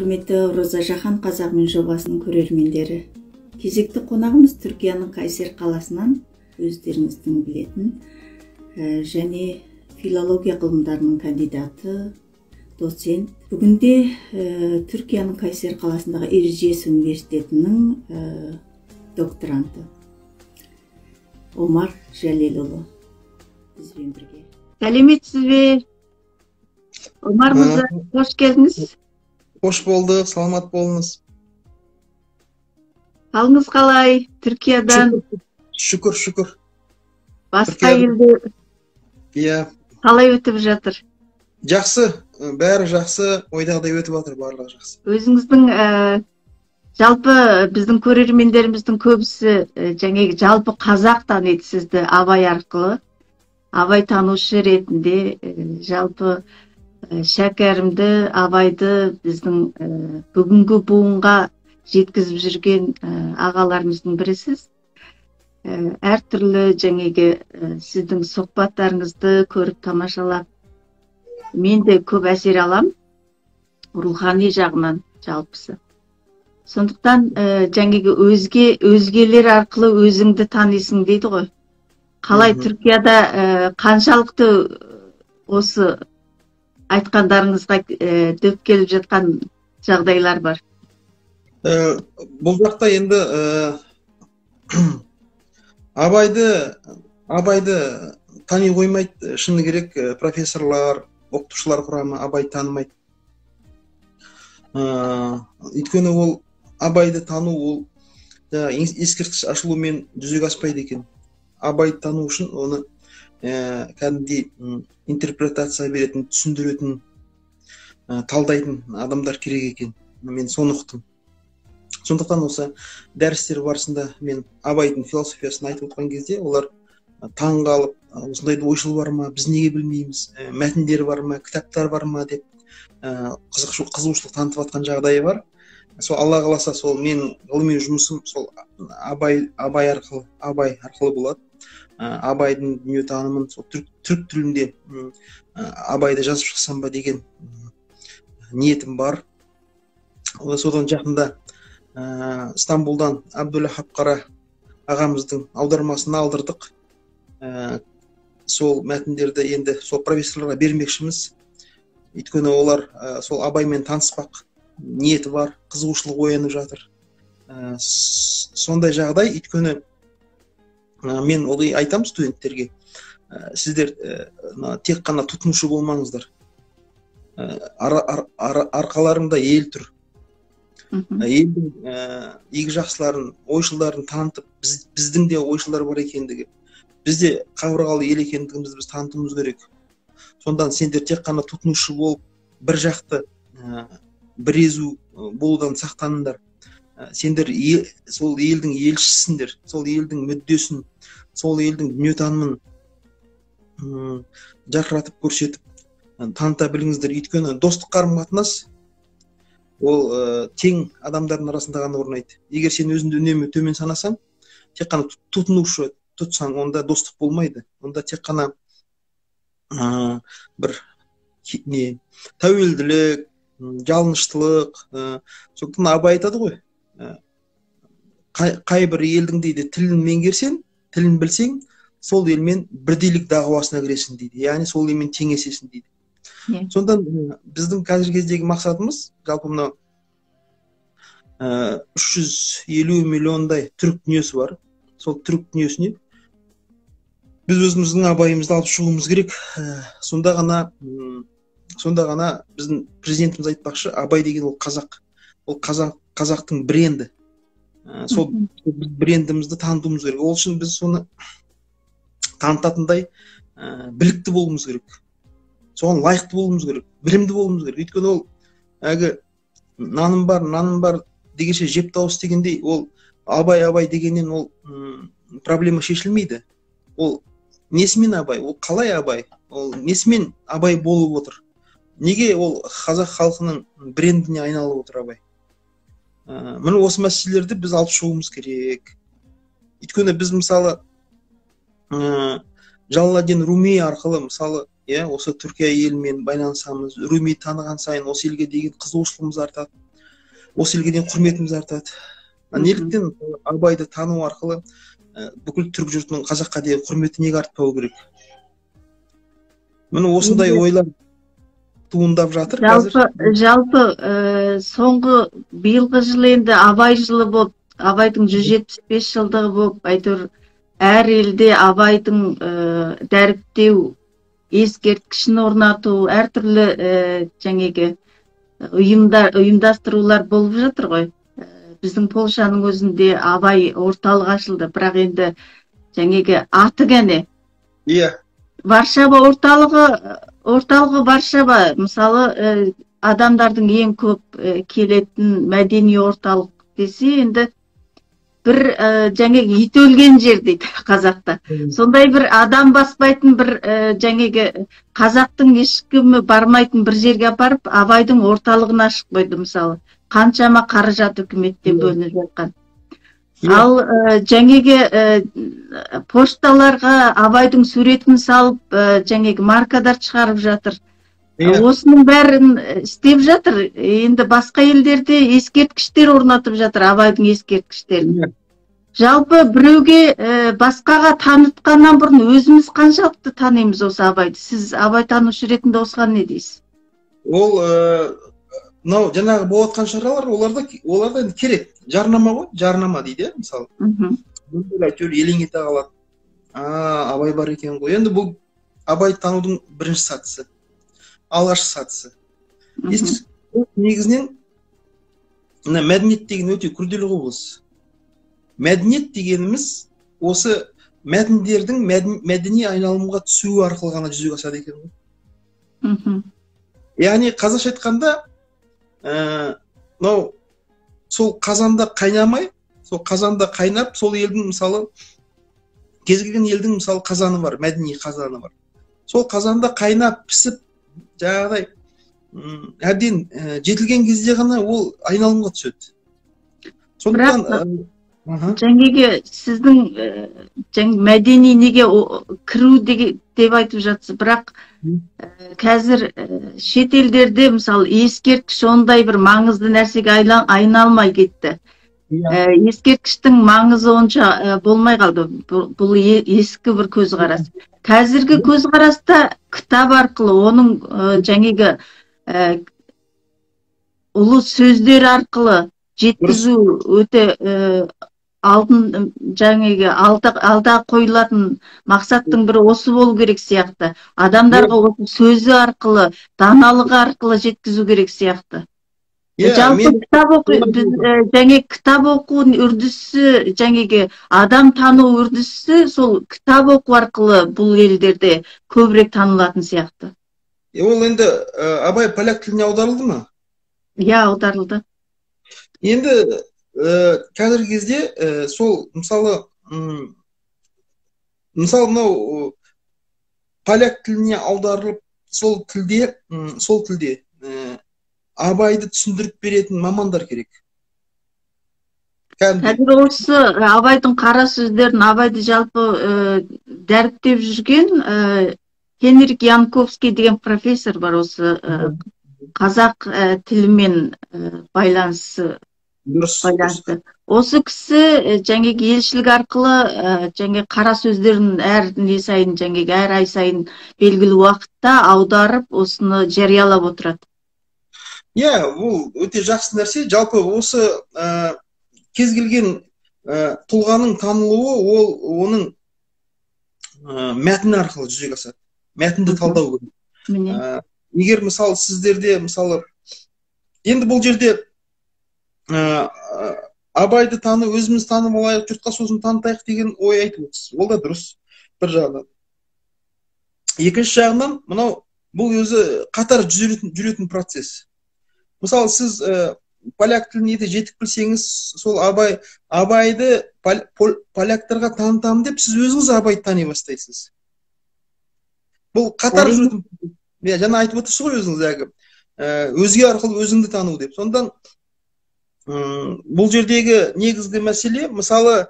Құрметті Роза Жахан қазағымен жобасының көрермендері. Кезекті қонағымыз Түркияның Кайсер қаласынан өздеріңіздің білетін және филология ғылымдарының кандидаты, доцент. Бүгінде Түркияның Кайсер қаласындағы Эржес университетінің докторанты Омар Жәлелұлы бізбен бірге. Сәлеметсіз бе? Омар мырза, қош келдіңіз. Қош болды, саламат болыңыз. Қалыңыз қалай? Түркиядан? Шүкір. Басқа елде қалай өтіп жатыр? Жақсы, бәрі жақсы, ойдағыдай өтіп жатыр, барлығы жақсы. Өзіңіздің жалпы біздің көрермендеріміздің көбісі жаңағы жалпы қазақ таниды сізді Абай арқылы. Абай танушы ретінде жалпы шәкәрімді, Абайды біздің бүгінгі буынға жеткізіп жүрген ағаларымыздың бірісіз. Әртүрлі жаңағы сіздің сұхбаттарыңызды көріп тамашалап, мен де көп әсер алам, рухани жағынан жалпысы. Сондықтан жаңағы өзгелер арқылы өзіңді танисың дейді ғой. Қалай Түркияда қаншалықты осы айтқандарыңызға дөп келіп жатқан жағдайлар бар? Бұл жақта енді Абайды тани қоймайды, шыны керек, профессорлар, оқытушылар құрамы Абайды танымайды. Өйткені ол Абайды тану ол ескерткіш ашылумен жүзеге аспайды екен. Абайды тану үшін оны кәдімгідей интерпретация беретін, түсіндіретін, талдайтын адамдар керек екен. Мен соны ұқтым. Сондықтан осы дәрістер барысында мен Абайдың философиясын айтып отырған кезде олар таң қалып, осындайды ойшыл бар ма, біз неге білмейміз, мәтіндер бар ма, кітаптар бар ма деп қызығушылық танытып жатқан жағдайы бар. Сол Алла қаласа сол мен ғылыми жұмысым сол Абай арқылы болады. Абайдың дүниетанымын сол түрік тілінде Абайды жазып шықсам ба деген ниетім бар. Содан жақында Стамбулдан Абдулахаб Қара ағамыздың аудармасын алдырдық. Сол мәтіндерді енді сол профессорларға бермекшіміз. Өйткені олар сол Абаймен таныспақ ниеті бар, қызығушылық оянып жатыр. Сондай жағдай, өйткені мен олай айтам студенттерге, сіздер тек қана тұтынушы болмаңыздар. Арқаларында ел тұр. Елдің игі жақсыларын, ойшылдарын танытып, біздің де ойшылдар бар екендігі, бізде қабырғалы ел екендігімізді біз танытуымыз керек. Сондан сендер тек қана тұтынушы болып, бір жақты, бір езу болудан сақтаныңдар. Сендер сол елдің елшісіңдер, сол елдің мүддесін, сол елдің дүниетанымын жарқыратып көрсетіп, таныта біліңіздер. Өйткені достық қарым-қатынас ол тең адамдардың арасында ғана орнайды. Егер сен өзіңді үнемі төмен санасаң, тек қана тұтынушы тұтсаң, онда достық болмайды. Онда тек қана бір тәуелділік, жалыныштылық. Сондықтан Абай айтады ғой, қай бір елдің дейді тілін меңгерсең, тілін білсең, сол елмен бірдейлік дағуасына кіресің дейді. Яғни сол елмен теңесесің дейді. Сондан біздің қазіргі кездегі мақсатымыз, жалпы мына 350 миллиондай түрік дүниесі бар. Сол түрік дүниесіне біз өзіміздің Абайымызды алып шығуымыз керек. Сонда ғана біздің президентіміз айтпақшы, Абай деген ол қазақ. Ол қазақтың бренді. Сол брендімізді танытуымыз керек. Ол үшін біз соны танытатындай білікті болуымыз керек. Соған лайықты болуымыз керек, білімді болуымыз керек. Өйткені ол наным бар дегенше жеп тауыс дегендей, ол Абай дегеннен ол проблема шешілмейді. Ол несімен Абай, ол қалай Абай, ол несімен Абай болып отыр. Неге ол қазақ халқының брендіне айналып отыр Абай. Міне осы мәселелерді біз алып шығуымыз керек. Өйткені біз мысалы Жалаладдин Руми арқылы мысалы осы Түркия елімен байланысамыз, Руми таныған сайын осы елге деген қызығушылығымыз артады. осы елге деген құрметіміз артады. Неліктен абайды тану арқылы бүкіл түрік жұртының қазаққа деген құрметі неге артпау керек? Міне осындай ойлар туындап жатыр қазір. Жалпы соңғы биылғы жыл енді Абай жылы болып, Абайдың 175 жылдығы болып, әйтеуір әр елде Абайдың дәріптеу ескерткішін орнату, әртүрлі жаңағы ұйымдастырулар болып жатыр ғой. Біздің Полшаның өзінде Абай орталығы ашылды, бірақ енді жаңағы аты ғана. Иә. Варшава орталығы Варшава, мысалы, адамдардың ең көп келетін мәдени орталық десе, енді бір жаңағы ит өлген жер дейді қазақта. Сондай бір адам баспайтын бір жаңағы қазақтың ешкімі бармайтын бір жерге апарып, Абайдың орталығын ашып қойды, мысалы. Қаншама қаражат үкіметтен бөлініп жатқан. Ал жаңағы пошталарға Абайдың суретін салып, жаңағы маркадар шығарып жатыр. Осының бәрін істеп жатыр. Енді басқа елдерде ескерткіштер орнатып жатыр, Абайдың ескерткіштерін. Жалпы біреуге басқаға танытқаннан бұрын өзіміз қаншалықты танимыз осы Абайды? Сіз Абай танушы ретінде осыған не дейсіз? Ол мынау жаңағы болып жатқан шаралар, оларда енді керек. Жарнама ғой, жарнама дейді, мысалы. Әйтеуір елең ете қалады. Абай бар екен ғой. Енді бұл Абай танудың бірінші сатысы, алғашқы сатысы. Негізінен мәдениет деген өте күрделі құбылыс. Мәдениет дегеніміз осы мәтіндердің мәдени айналымға түсуі арқылы ғана жүзеге асады екен ғой. Яғни қазақша айтқанда, мынау сол қазанда қайнамай, сол қазанда қайнап, сол елдің мысалы, кез келген елдің мысалы қазаны бар, мәдени қазаны бар. Сол қазанда қайнап, пісіп, жаңағыдай әбден жетілген кезде ғана ол айналымға түседі. Сондықтан жаңағы сіздің мәдени неге кіру деп айтып жатсыз, бірақ қазір шет елдерде мысалы ескерткіш ондай бір маңызды нәрсеге айналмай кетті. Ескерткіштің маңызы онша болмай қалды. Бұл ескі бір көзқарас. Қазіргі көзқараста кітап арқылы, оның жаңағы ұлы сөздер арқылы жеткізу өте алда қойылатын мақсаттың бірі осы болу керек сияқты. Адамдарға осы сөзі арқылы, даналығы арқылы жеткізу керек сияқты. Жалпы кітап оқу үрдісі, жаңағы адам тану үрдісі сол кітап оқу арқылы бұл елдерде көбірек танылатын сияқты. Ол енді Абай поляк тіліне аударылды ма? Иә, аударылды. Енді қазіргі кезде сол мысалы мынау поляк тіліне аударылып сол тілде Абайды түсіндіріп беретін мамандар керек. Қазір осы Абайдың қара сөздерін, Абайды жалпы дәріптеп жүрген Хенрик Янковский деген профессор бар, осы қазақ тілімен байланысы. Осы кісі жаңағы елшілік арқылы жаңағы қара сөздерін әр ай сайын белгілі уақытта аударып, осыны жариялап отырады. Иә, ол өте жақсы нәрсе. Жалпы осы кез келген тұлғаның танылуы, ол оның мәтіні арқылы жүзеге асады. Мәтінді талдау керек. Егер мысалы сіздерде, мысалы, енді бұл жерде Абайды тану, өзіміз танып алайық, жұртқа сосын танытайық деген ой айтып отырсыз. Ол да дұрыс, бір жағынан. Екінші жағынан, мынау бұл өзі қатар жүретін процесс. Мысалы, сіз поляк тілін жетік білсеңіз, сол Абайды поляктарға танытамын деп, сіз өзіңіз Абайды тани бастайсыз. Бұл қатар жүретін. Жаңа айтып отырсыз ғой өзіңіз, өзге арқылы өзіңді тану деп. Сондан бұл жердегі негізгі мәселе, мысалы,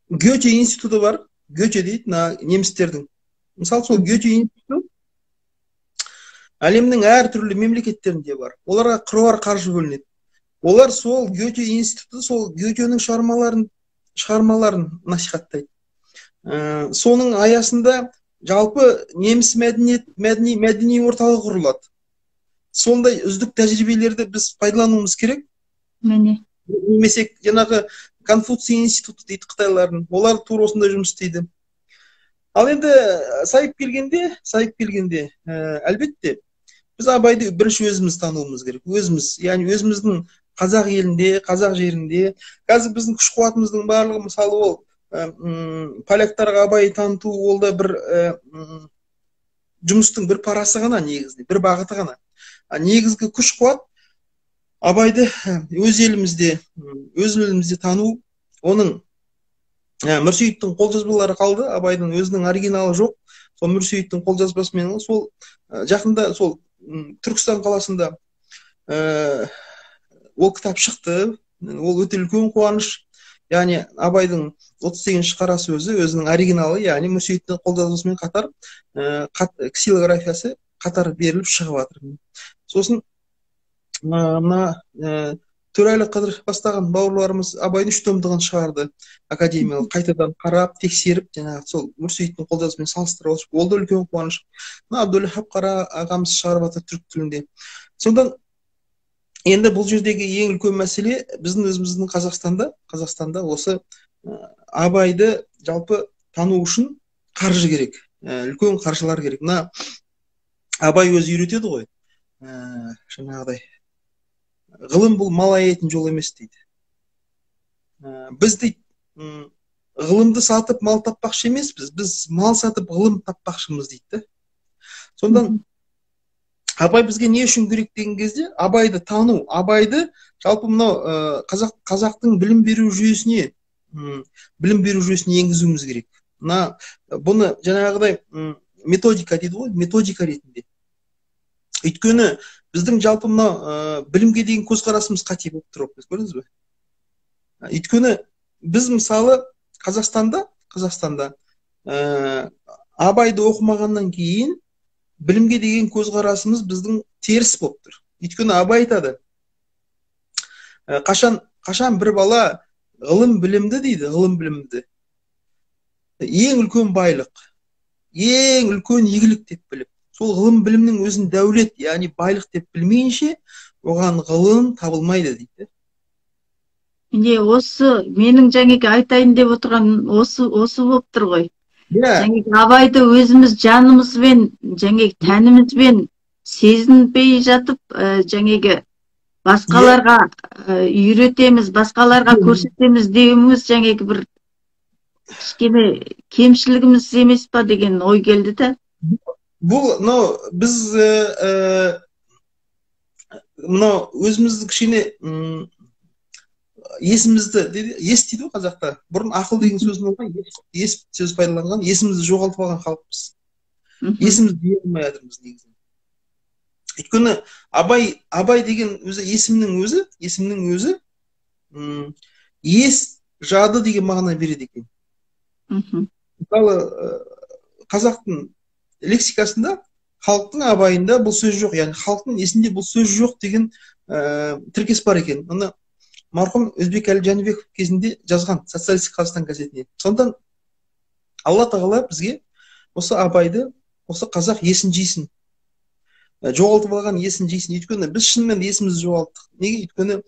Гете институты бар, Гете дейді, немістердің. Мысалы, сол Гете институты әлемнің әртүрлі мемлекеттерінде бар. Оларға қыруар қаржы бөлінеді. Олар сол Гете институты, сол Гетенің шығармаларын насихаттайды. Соның аясында жалпы неміс мәдени орталық құрылады. Сондай үздік тәжірибелерді біз пайдалануымыз керек. Міне. Немесе жаңағы Конфуций институты дейді Қытайлардың, олар тура осындай жұмыс істейді. Ал енді сайып келгенде, әлбетте біз Абайды бірінші өзіміз тануымыз керек. Өзіміз, яғни өзіміздің қазақ елінде, қазақ жерінде. Қазір біздің күш қуатымыздың барлығы, мысалы ол поляктарға Абай таныту, ол да бір жұмыстың бір парасы ғана, негізінде бір бағыты ғана. Негізгі күш қуат Абайды өз елімізде тану. Оның Мүрсейіттің қолжазбалары қалды, Абайдың өзінің оригиналы жоқ. Сол Мүрсейіттің қолжазбасымен сол жақында сол Түркістан қаласында ол кітап шықты. Ол өте үлкен қуаныш. Яғни Абайдың 38-ші қара сөзі өзінің оригиналы, яғни Мүрсейіттің қолжазбасымен қатар ксилографиясы қатар беріліп шығып жатыр. Сосын мына Төрәлі Қыдыр бастаған бауырларымыз Абайдың 3 томдығын шығарды. Академиялық қайтадан қарап, тексеріп, жаңағы сол Мүрсейіттің қолжазбасымен салыстырып алып, ол да үлкен қуаныш. Абдулхаб Қара ағамыз шығарып жатыр түрік тілінде. Сондан енді бұл жердегі ең үлкен мәселе біздің өзіміздің Қазақстанда осы Абайды жалпы тану үшін қаржы керек, үлкен қаржылар керек. Мына Абай өзі үйретеді ғой, жаңағыдай ғылым бұл мал аяйтын жол емес дейді. Біз дейді, ғылымды сатып мал таппақшы емеспіз, біз мал сатып ғылым таппақшымыз дейді. Сондан Абай бізге не үшін керек деген кезде, Абайды тану, Абайды жалпы мынау қазақтың білім беру жүйесіне енгізуіміз керек. Бұны жаңағыдай методика дейді ғой, методика ретінде. Өйткені біздің жалпы мынау білімге деген көзқарасымыз қате болып тұр, көрдіңіз бе? Өйткені біз мысалы Қазақстанда Абайды оқымағаннан кейін білімге деген көзқарасымыз біздің теріс болып тұр. Өйткені Абай айтады, қашан бір бала ғылым білімді дейді, ғылым білімді ең үлкен байлық, ең үлкен игілік деп біліп, сол ғылым білімнің өзін дәулет, яғни байлық деп білмейінше, оған ғылым табылмайды дейді. Міне осы менің жаңағы айтайын деп отырған осы болып тұр ғой. Жаңағы Абайды өзіміз жанымызбен, жаңағы тәнімізбен сезінбей жатып, жаңағы басқаларға үйретеміз, басқаларға көрсетеміз деуіміз жаңағы бір кішкене кемшілігіміз емес па деген ой келді да. Бұл, біз өзімізді кішкене есімізді, ес дейді ғой қазақта, бұрын ақыл деген сөзін алған, ес сөз пайдаланған, есімізді жоғалтып алған халықпыз. Есімізді бере алмай жатырмыз негізі. Өйткені Абай деген есімнің өзі ес жады деген мағына береді екен. Мысалы қазақтың лексикасында халықтың Абайында бұл сөз жоқ, яғни халықтың есінде бұл сөз жоқ деген тіркес бар екен. Оны марқұм Өзбек Әлі Жәнібеков кезінде жазған Социалистік Қазақстан газетіне. Сондан Алла тағала бізге осы Абайды, осы қазақ есін жейсін, жоғалтып алған есін жейсін. Өйткені біз шынымен есімізді жоғалттық. Неге? Өйткені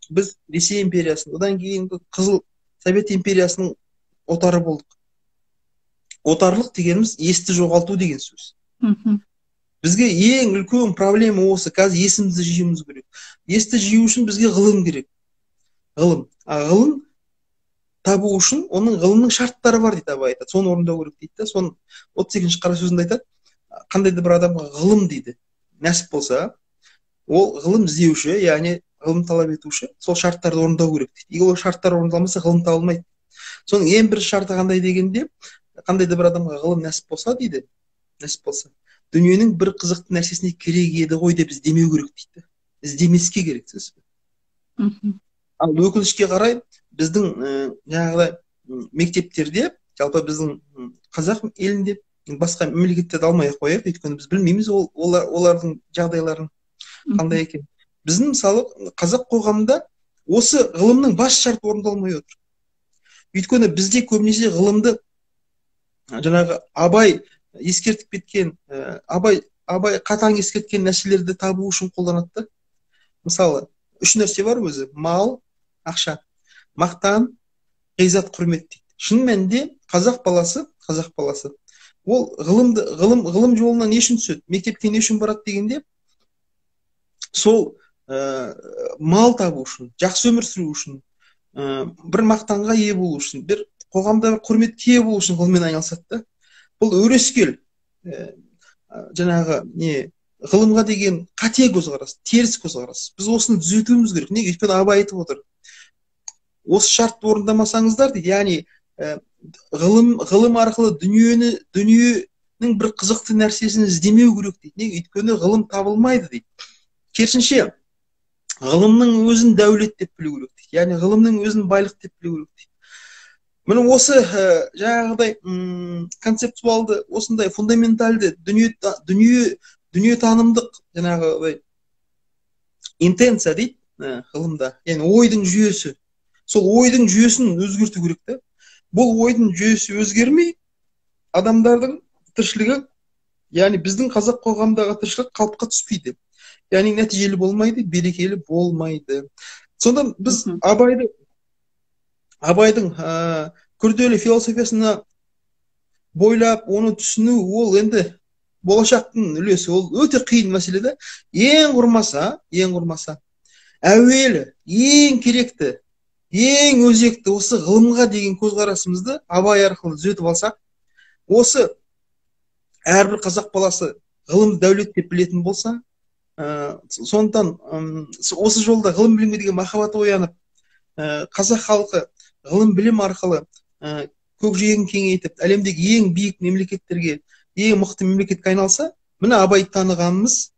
біз Ресей империясының, одан кейін Қызыл Совет империясының отары болдық. Отарлық дегеніміз есті жоғалту деген сөз. Бізге ең үлкен проблема осы, қазір есімізді жиюіміз керек. Есті жию үшін бізге ғылым керек. Ғылым табу үшін оның ғылымның шарттары бар дейді Абай айтады. Соны орындау керек дейді. Соны 38-ші қара сөзінде айтады. Қандай да бір адамға ғылым дейді, нәсіп болса, ол ғылым іздеуші, яғни ғылым талап етуші, сол шарттарды орындау керек дейді. Егер ол шарттар орындалмаса, ғылым табылмайды. Соның ең бірінші шарты қандай дегенде, қандай да бір адамға ғылым нәсіп болса дейді, дүниенің бір қызықты нәрсесіне керек еді ғой деп іздемеу керек дейді. Іздемеске керек сөз. Ал өкінішке қарай біздің жаңағыдай мектептерде, жалпы біздің қазақ елінде басқа мемлекеттерді алмай ақ қояйық, өйткені біз білмейміз олардың жағдайларын қандай екен. Біздің мысалы қазақ қоғамында осы ғылымның бас шарты орындалмай отыр. Өйткені бізде көбінесе ғылымды жаңағы Абай ескертіп кеткен, Абай қатаң ескерткен нәрселерді табу үшін қолданады. Мысалы, 3 нәрсе бар өзі: мал, ақша, мақтан, ғиззат, құрмет дейді. Шын мәнінде қазақ баласы ол ғылым жолына не үшін түседі, мектепке не үшін барады дегенде, сол мал табу үшін, жақсы өмір сүру үшін, бір мақтанға ие болу үшін, бір қоғамда бір құрметке ие болу үшін ғылыммен айналысады. Бұл өрескел жаңағы ғылымға деген қате көзқарас, теріс көзқарас. Біз осыны түзетуіміз керек. Неге? Өйткені Абай айтып отыр: осы шартты орындамасаңыздар дейді, яғни ғылым арқылы дүниенің бір қызықты нәрсесін іздемеу керек дейді. Неге? Өйткені ғылым табылмайды дейді. Керісінше ғылымның өзін дәулет деп білу керек дейді. Яғни ғылымның өзін байлық деп білу керек дейді. Міне осы жаңағыдай концептуалды, осындай фундаменталды дүниетанымдық жаңағыдай интенция дейді ғылымда, яғни ойдың жүйесі. Сол ойдың жүйесін өзгерту керек та. Бұл ойдың жүйесі өзгермей, адамдардың тіршілігі, яғни біздің қазақ қоғамдағы тіршілік қалыпқа түспейді. Яғни нәтижелі болмайды, берекелі болмайды. Сонда біз Абайдың күрделі философиясына бойлап, оны түсіну, ол енді болашақтың үлесі, ол өте қиын мәселе да. Ең құрмаса, әуелі, ең керекті, ең өзекті осы ғылымға деген көзқарасымызды Абай арқылы түзетіп алсақ, осы әрбір қазақ баласы ғылымды дәулет деп білетін болса, сондықтан осы жолда ғылым білімге деген махаббаты оянып, қазақ халқы ғылым білім арқылы көкжиегін кеңейтіп, әлемдегі ең биік мемлекеттерге, ең мықты мемлекетке айналса, міне Абайды танығанымыз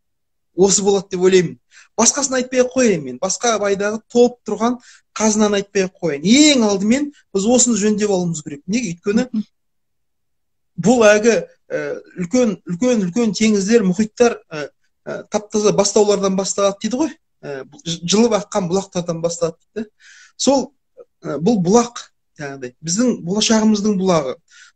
осы болады деп ойлаймын. Басқасын айтпай қояйын мен. Басқа Абайдағы толып тұрған қазынаны айтпай қояйын. Ең алдымен біз осыны жөндеп алуымыз керек. Неге? Өйткені бұл әлгі үлкен теңіздер, мұхиттар таптаза бастаулардан басталады дейді ғой. Жылып аққан бұлақтардан басталады дейді. Сол бұл бұлақ, яғни біздің болашағымыздың бұлағы,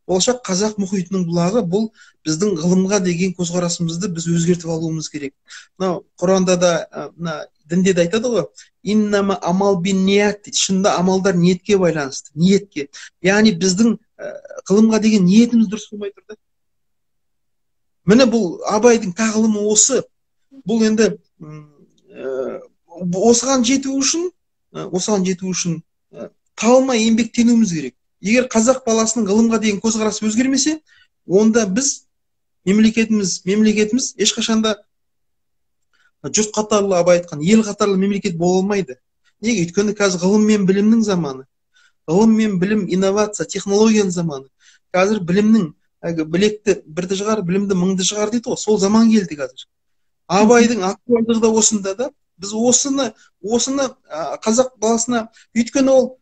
болашақ қазақ мұхитының бұлағы, бұл біздің ғылымға деген көзқарасымызды біз өзгертіп алуымыз керек. Мынау Құранда да, дінде де айтады ғой: иннама амал бин ният дейді. Шынында амалдар ниетке байланысты, ниетке. Яғни біздің ғылымға деген ниетіміз дұрыс болмай тұр да. Міне бұл Абайдың тағылымы осы. Бұл енді осыған жету үшін талмай еңбектенуіміз керек. Егер қазақ баласының ғылымға деген көзқарасы өзгермесе, онда біз мемлекетіміз ешқашанда жұрт қатарлы, Абай айтқан, ел қатарлы мемлекет бола алмайды. Неге? Өйткені қазір ғылым мен білімнің заманы. Ғылым мен білім, инновация, технологияның заманы. Қазір білімнің білекті бірді жығар, білімді мыңды жығар дейді ғой. Сол заман келді қазір. Абайдың актуалдығы да осында да. Біз осыны қазақ баласына, өйткені ол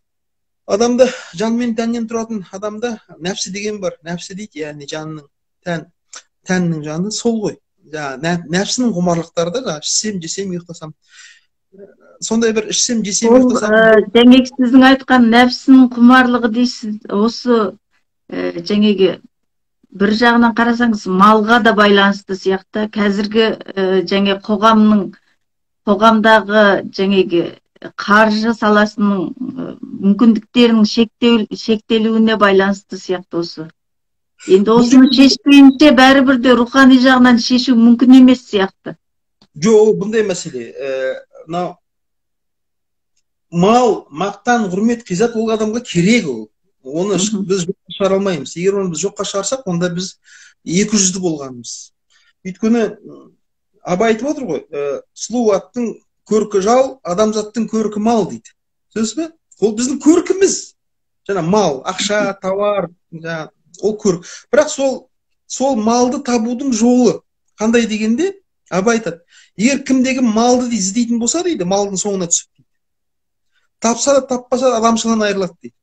адамда жан мен тәннен тұратын адамда нәпсі деген бар. Нәпсі дейді, яғни жанның, тәннің жаны сол ғой. Нәпсінің құмарлықтары да, ішсем, жесем, ұйықтасам. Сондай бір ішсем, жесем, ұйықтасам. Демек сіздің айтқан нәпсінің құмарлығы дейсіз. Осы жаңағы бір жағынан қарасаңыз, малға да байланысты сияқты. Қазіргі жаңа қоғамдағы жаңағы қаржы саласының мүмкіндіктерінің шектелуіне байланысты сияқты осы. Енді осыны шешпейінше бәрібір де рухани жағынан шешу мүмкін емес сияқты. Жоқ, бұндай мәселе. Мал, мақтан, құрмет, ғиззат ол адамға керек ол. Оны біз жоққа шығара алмаймыз. Егер оны біз жоққа шығарсақ, онда біз 200-ді болғанымыз. Өйткені Абай айтып отыр ғой: сұлу аттың көркі жал, адамзаттың көркі мал дейді. Сөз бе? Ол біздің көркіміз. Жаңа мал, ақша, тауар, ол көрк. Бірақ сол малды табудың жолы қандай дегенде, Абай айтады: егер кімдегі малды іздейтін болса дейді, малдың соңына түсіп дейді. Тапса да таппаса да адамшылығынан айырылады дейді.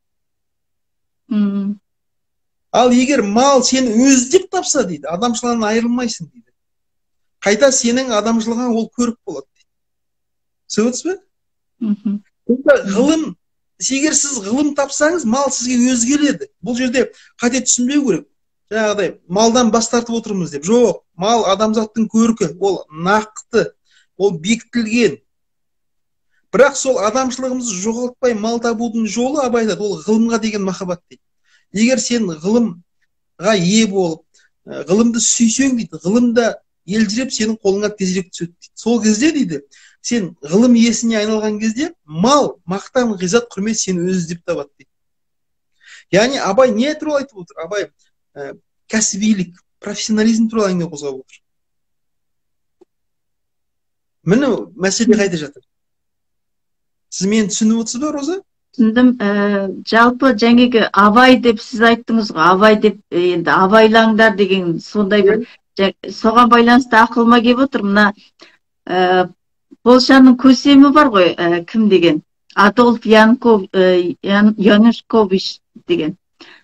Ал егер мал сені өздеп тапса дейді, адамшылығынан айырылмайсың дейді. Қайта сенің адамшылығыңа ол көрік болады дейді. Түсініп отырсыз ба? Ғылым, егер сіз ғылым тапсаңыз, мал сізге өзгереді. Бұл жерде қате түсінбеу керек. Жаңағыдай малдан бас тартып отырмыз деп. Жоқ, мал адамзаттың көркі, ол нақты, ол бекітілген. Бірақ сол адамшылығымызды жоғалтпай мал табудың жолы, абай айтады, ол ғылымға деген махаббат дейді. Егер сен ғылымға ие болып, ғылымды сүйсең дейді, ғылымда елжіреп сенің қолыңа тезірек түседі дейді. Сол кезде дейді, сен ғылым иесіне айналған кезде мал, мақтан, ғиззат, құрмет сені өзі іздеп табады дейді. Яғни абай не туралы айтып отыр? Абай кәсібилік, профессионализм туралы әңгіме қозғап отыр. Міне мәселе қайда жатыр? Сіз мені түсініп отырсыз ба, Роза? Түсіндім. Жалпы жаңағы абай деп сіз айттыңыз ғой, абай деп енді абайлаңдар деген сондай бір соған байланысты ақылыма келіп отыр. Мына Полшаның көсемі бар ғой, кім деген? Адольф Янушкович деген.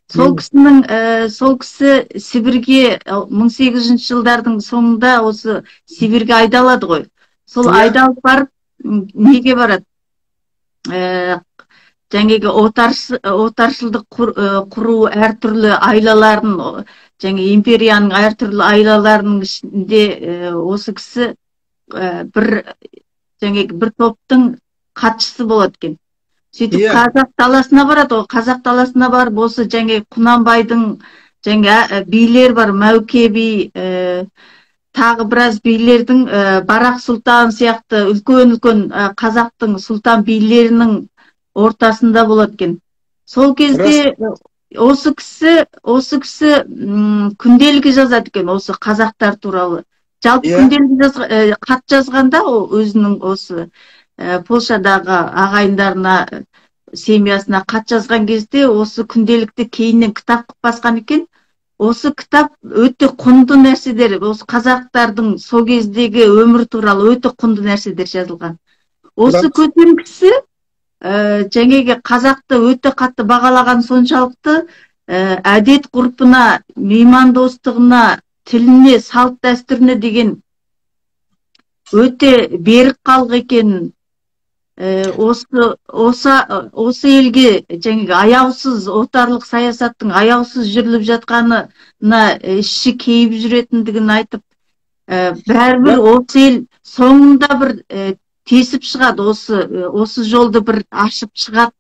Сол кісі Сибирге 1800 жылдардың соңында осы Сибирге айдалады ғой. Сол айдалып барып неге барады? Жаңағы отаршылдық құру әртүрлі айлаларын, жаңағы империяның әртүрлі айлаларының ішінде осы кісі бір топтың хатшысы болады екен. Сөйтіп қазақ даласына барады, қазақ даласына барып осы жаңағы Құнанбайдың жаңағы билер бар, Мәуке би, тағы біраз билердің, Барақ сұлтан сияқты үлкен қазақтың сұлтан билерінің ортасында болады екен. Сол кезде осы кісі күнделігі жазады екен, осы қазақтар туралы. Жалпы күнделігі хат жазғанда өзінің осы Польшадағы ағайындарына, семьясына хат жазған кезде осы күнделікті кейіннен кітап қылып басқан екен. Осы кітап өте құнды нәрселер, осы қазақтардың сол кездегі өмір туралы өте құнды нәрселер жазылған. Осы көсем кісі жаңағы қазақты өте қатты бағалаған соншалықты әдет ғұрпына, меймандостығына, тіліне, салт дәстүріне деген өте берік халық екенін, осы елге жаңағы аяусыз отарлық саясаттың аяусыз жүріліп жатқанына іші кейіп жүретіндігін айтып, бәрібір осы ел соңында бір тесіп шығады, осы жолды бір ашып шығады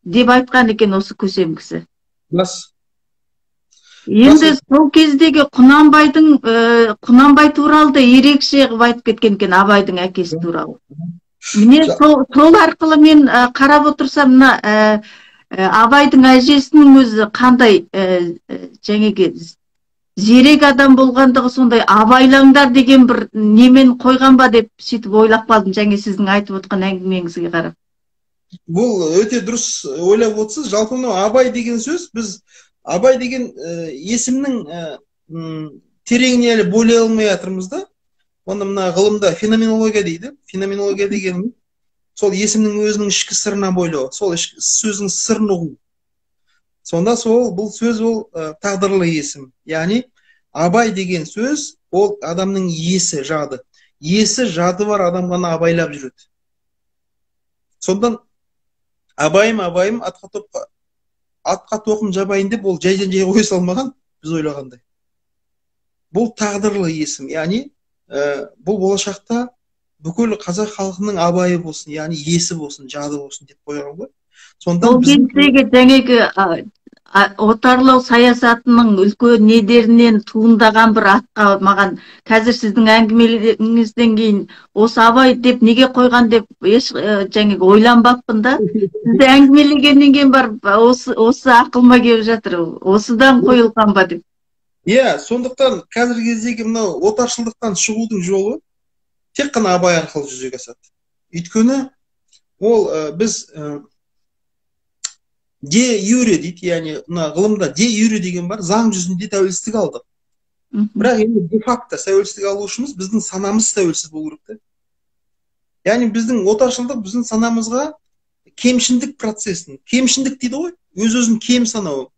деп айтқан екен осы көсем кісі. Енді сол кездегі Құнанбай туралы да ерекше қылып айтып кеткен екен, абайдың әкесі туралы. Міне сол арқылы мен қарап отырсам, абайдың әжесінің өзі қандай жаңағы зерек адам болғандығы, сондай абайлаңдар деген бір немен қойған ба деп сөйтіп ойлап қалдым, жаңа сіздің айтып отқан әңгімеңізге қарап. Бұл өте дұрыс ойлап отырсыз. Жалпы абай деген сөз, біз абай деген есімнің тереңіне әлі бойлай алмай жатырмыз да. Оны мына ғылымда феноменология дейді. Феноменология деген сол есімнің өзінің ішкі сырына бойлау, сол сөздің сырын ұғу. Сонда бұл сөз ол тағдырлы есім. Яғни абай деген сөз ол адамның есі, жады. Есі, жады бар адам ғана абайлап жүреді. Сондан абайым, атқа тоқым жабайын деп ол жайдан жай қоя салмаған, біз ойлағандай. Бұл тағдырлы есім, яғни бұл болашақта бүкіл қазақ халқының абайы болсын, яғни есі болсын, жады болсын деп қойған ғой. Сол кездегі жаңағы отарлау саясатының үлкен недерінен туындаған бір атқа маған қазір сіздің әңгімеңізден кейін осы абай деп неге қойған деп жаңағы ойланбаппын да. Сізді әңгімелегеннен кейін бар осы ақылыма келіп жатыр, осыдан қойылған ба деп. Сондықтан қазіргі кездегі мынау отаршылдықтан шығудың жолы тек қана абай арқылы жүзеге асады. Өйткені ол біз де юре дейді, яғни ғылымда де юре деген бар, заң жүзінде тәуелсіздік алдық. Бірақ енді де факто тәуелсіздік алу үшін біздің санамыз тәуелсіз болу керек. Яғни біздің отаршылдық біздің санамызға кемшіндік процесін, кемшіндік дейді ғой, өз-өзін кем санау,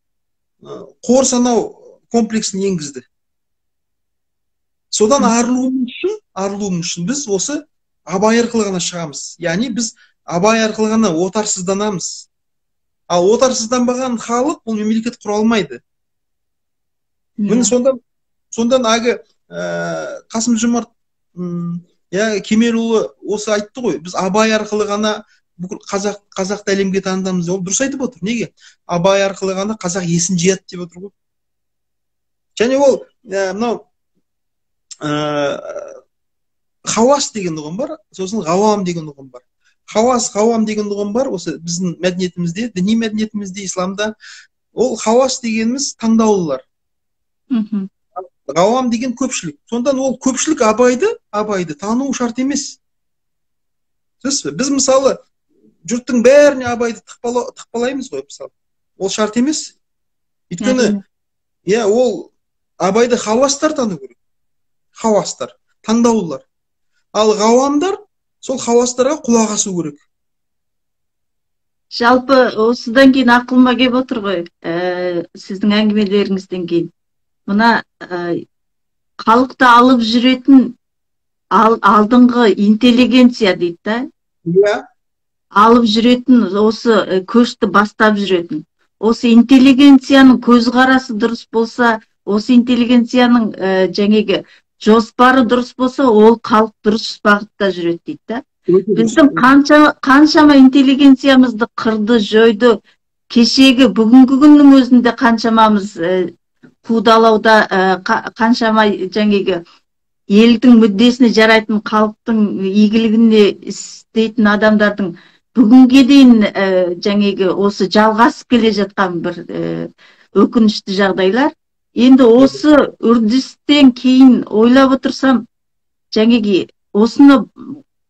қор санау комплексін енгізді. Содан арылуымыз үшін біз осы абай арқылы ғана шығамыз. Яғни біз абай арқылы ғана отарсызданамыз. Ал отарсызданбаған халық ол мемлекет құра алмайды. Міне сондан әлгі Қасым Жомарт Кемелұлы осы айтты ғой, біз абай арқылы ғана бүкіл қазақты әлемге танытамыз. Ол дұрыс айтып отыр. Неге? Абай арқылы ғана қазақ есін жияды деп отыр ғой. Және ол мынау хауас деген ұғым бар, сосын ғауам деген ұғым бар. Хауас, ғауам деген ұғым бар. Осы біздің мәдениетімізде, діни мәдениетімізде, исламда ол хауас дегеніміз таңдаулылар. Ғауам деген көпшілік. Сондан ол көпшілік абайды тану шарт емес. Біз мысалы жұрттың бәріне абайды тықпалаймыз ғой, мысалы. Ол шарт емес. Өйткені ол абайды хауастар тану керек. Хауастар, таңдаулылар. Ал ғауамдар сол хауастарға құлақ асу керек. Жалпы осыдан кейін ақылыма келіп отыр ғой, сіздің әңгімелеріңізден кейін. Мына халықты алып жүретін алдыңғы интеллигенция дейді да? Алып жүретін, осы көшті бастап жүретін. Осы интеллигенцияның көзқарасы дұрыс болса, осы интеллигенцияның жаңағы жоспары дұрыс болса, ол халық дұрыс бағытта жүреді дейді да? Біздің қаншама интеллигенциямызды қырды, жойды, кешегі бүгінгі күннің өзінде қаншамамыз қудалауда, қаншама жаңағы елдің мүддесіне жарайтын, халықтың игілігіне істейтін адамдардың бүгінге дейін жаңағы осы жалғасып келе жатқан бір өкінішті жағдайлар. Енді осы үрдістен кейін ойлап отырсам, жаңағы осыны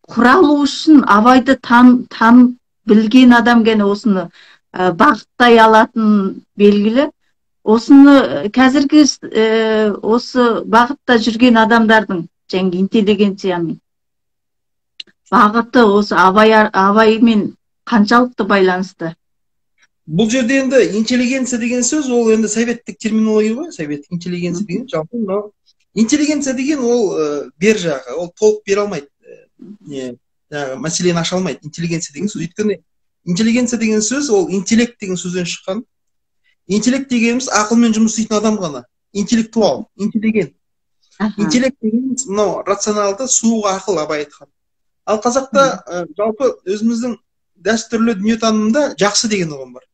құралу үшін абайды танып білген адам гәне осыны бағыттай алатын белгілі. Осыны қазіргі осы бағытта жүрген адамдардың, жаңағы интеллигенцияның бағыты осы абаймен қаншалықты байланысты? Бұл жерде енді интеллигенция деген сөз, ол енді советтік терминология ғой, советтік интеллигенция деген. Жалпы мынау интеллигенция деген ол бер жағы, ол толық бере алмайды. Мәселені аша алмайды интеллигенция деген сөз. Өйткені интеллигенция деген сөз ол интеллект деген сөзден шыққан. Интеллект дегеніміз ақылмен жұмыс істейтін адам ғана. Интеллектуал, интеллигент. Интеллект дегеніміз мынау рационалды, суық ақыл, абай айтқан. Ал қазақта жалпы өзіміздің дәстүрлі дүниетанымында жақсы деген ұғым бар.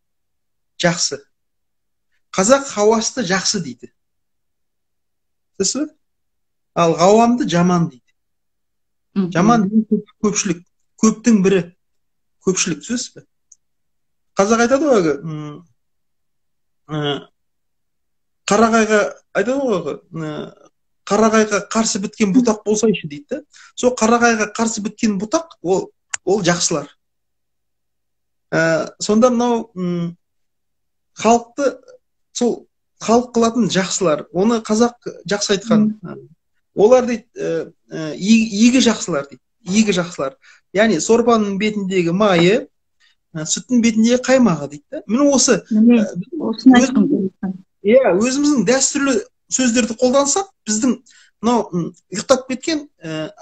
Жақсы. Қазақ хауасты жақсы дейді. Түсінесіз бе? Ал ғауамды жаман дейді. Жаман деген көпшілік, көптің бірі. Көпшілік, түсінесіз бе? Қазақ айтады ғой, қарағайға айтады ғой, қарағайға қарсы біткен бұтақ болсайшы дейді. Сол қарағайға қарсы біткен бұтақ ол жақсылар. Сонда мынау халықты, сол халық қылатын жақсылар, оны қазақ жақсы айтқан. Олар дейді, игі жақсылар дейді, игі жақсылар. Яғни сорпаның бетіндегі майы, сүттің бетіндегі қаймағы дейді. Міне осы өзіміздің дәстүрлі сөздерді қолдансақ, біздің мынау ұйықтап кеткен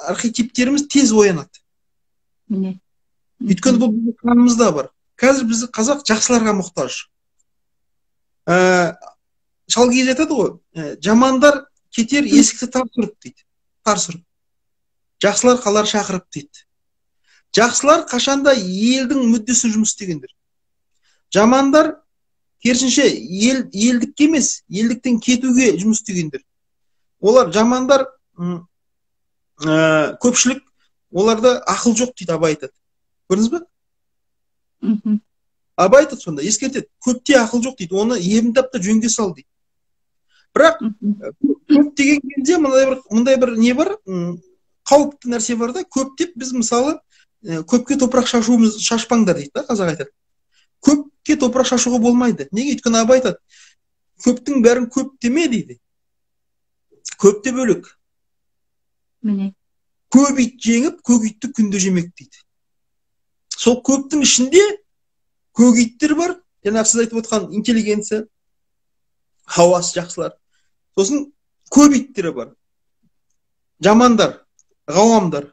архетиптеріміз тез оянады. Өйткені бұл біздің қанымызда бар. Қазір бізді қазақ жақсыларға мұқтаж. Шалгиіз айтады ғой, жамандар кетер есікті тарс ұрып дейді. Тарс ұрып. Жақсылар қалар шақырып дейді. Жақсылар қашанда елдің мүддесін жұмыс істегендер. Жамандар керісінше елдікке емес, елдіктен кетуге жұмыс істегендер. Олар жамандар көпшілік, оларда ақыл жоқ дейді, абай айтады. Көрдіңіз бе? Абай айтады сонда, ескертеді, көпте ақыл жоқ дейді, оны ебін тап та жөнге сал дейді. Бірақ көп деген кезде мындай бір не бар, қауіпті нәрсе бар да, көп деп біз мысалы көпке топырақ шашпаңдар дейді да, қазақ айтады. Көпке топырақ шашуға болмайды. Неге? Өйткені абай айтады, көптің бәрін көп деме дейді. Көп те бөлек. Көп ит жеңіп, көк итті күнде жемек дейді. Сол көптің ішінде көк иттер бар, жаңағы сіз айтып отқан интеллигенция. хауасы жақсылар. Сосын көп иттері бар, жамандар, ғауамдар.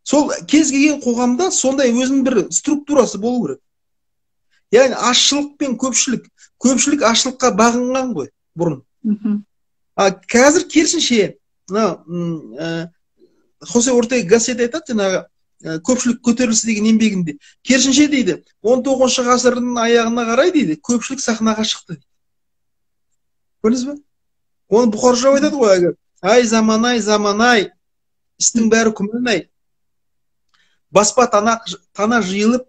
Сол кез келген қоғамда сондай өзінің бір структурасы болу керек. Яғни азшылық пен көпшілік азшылыққа бағынған ғой бұрын. Қазір керісінше, Хосе Ортега Гассет айтады, жаңағы көпшілік көтерілісі деген еңбегінде. Керісінше дейді, 19 ғасырдың аяғына қарай дейді, көпшілік сахнаға шықты дейді. Көрдіңіз бе? Оны Бұхар жырау айтады ғой, ай заман-ай, істің бәрі күмән-ай. Баспа тана жиылып,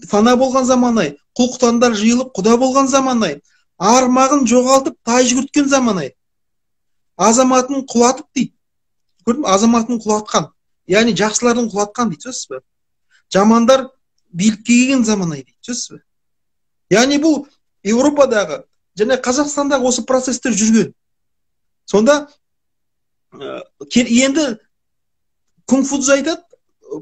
фана болған заман-ай, құл-құтандар жиылып, құда болған заман-ай, армағын жоғалтып, тай жүгірткен заман-ай. Азаматын құлатып дейді. Көрдің бе? Азаматын құлатқан. Яғни жақсылардың құлатқан дейді, сөзсіз бе? Жамандар билікке келген заман-ай дейді, сөзсіз бе? Яғни бұл Еуропадағы және Қазақстандағы осы процестер жүрген. Сонда енді Конфуций айтады,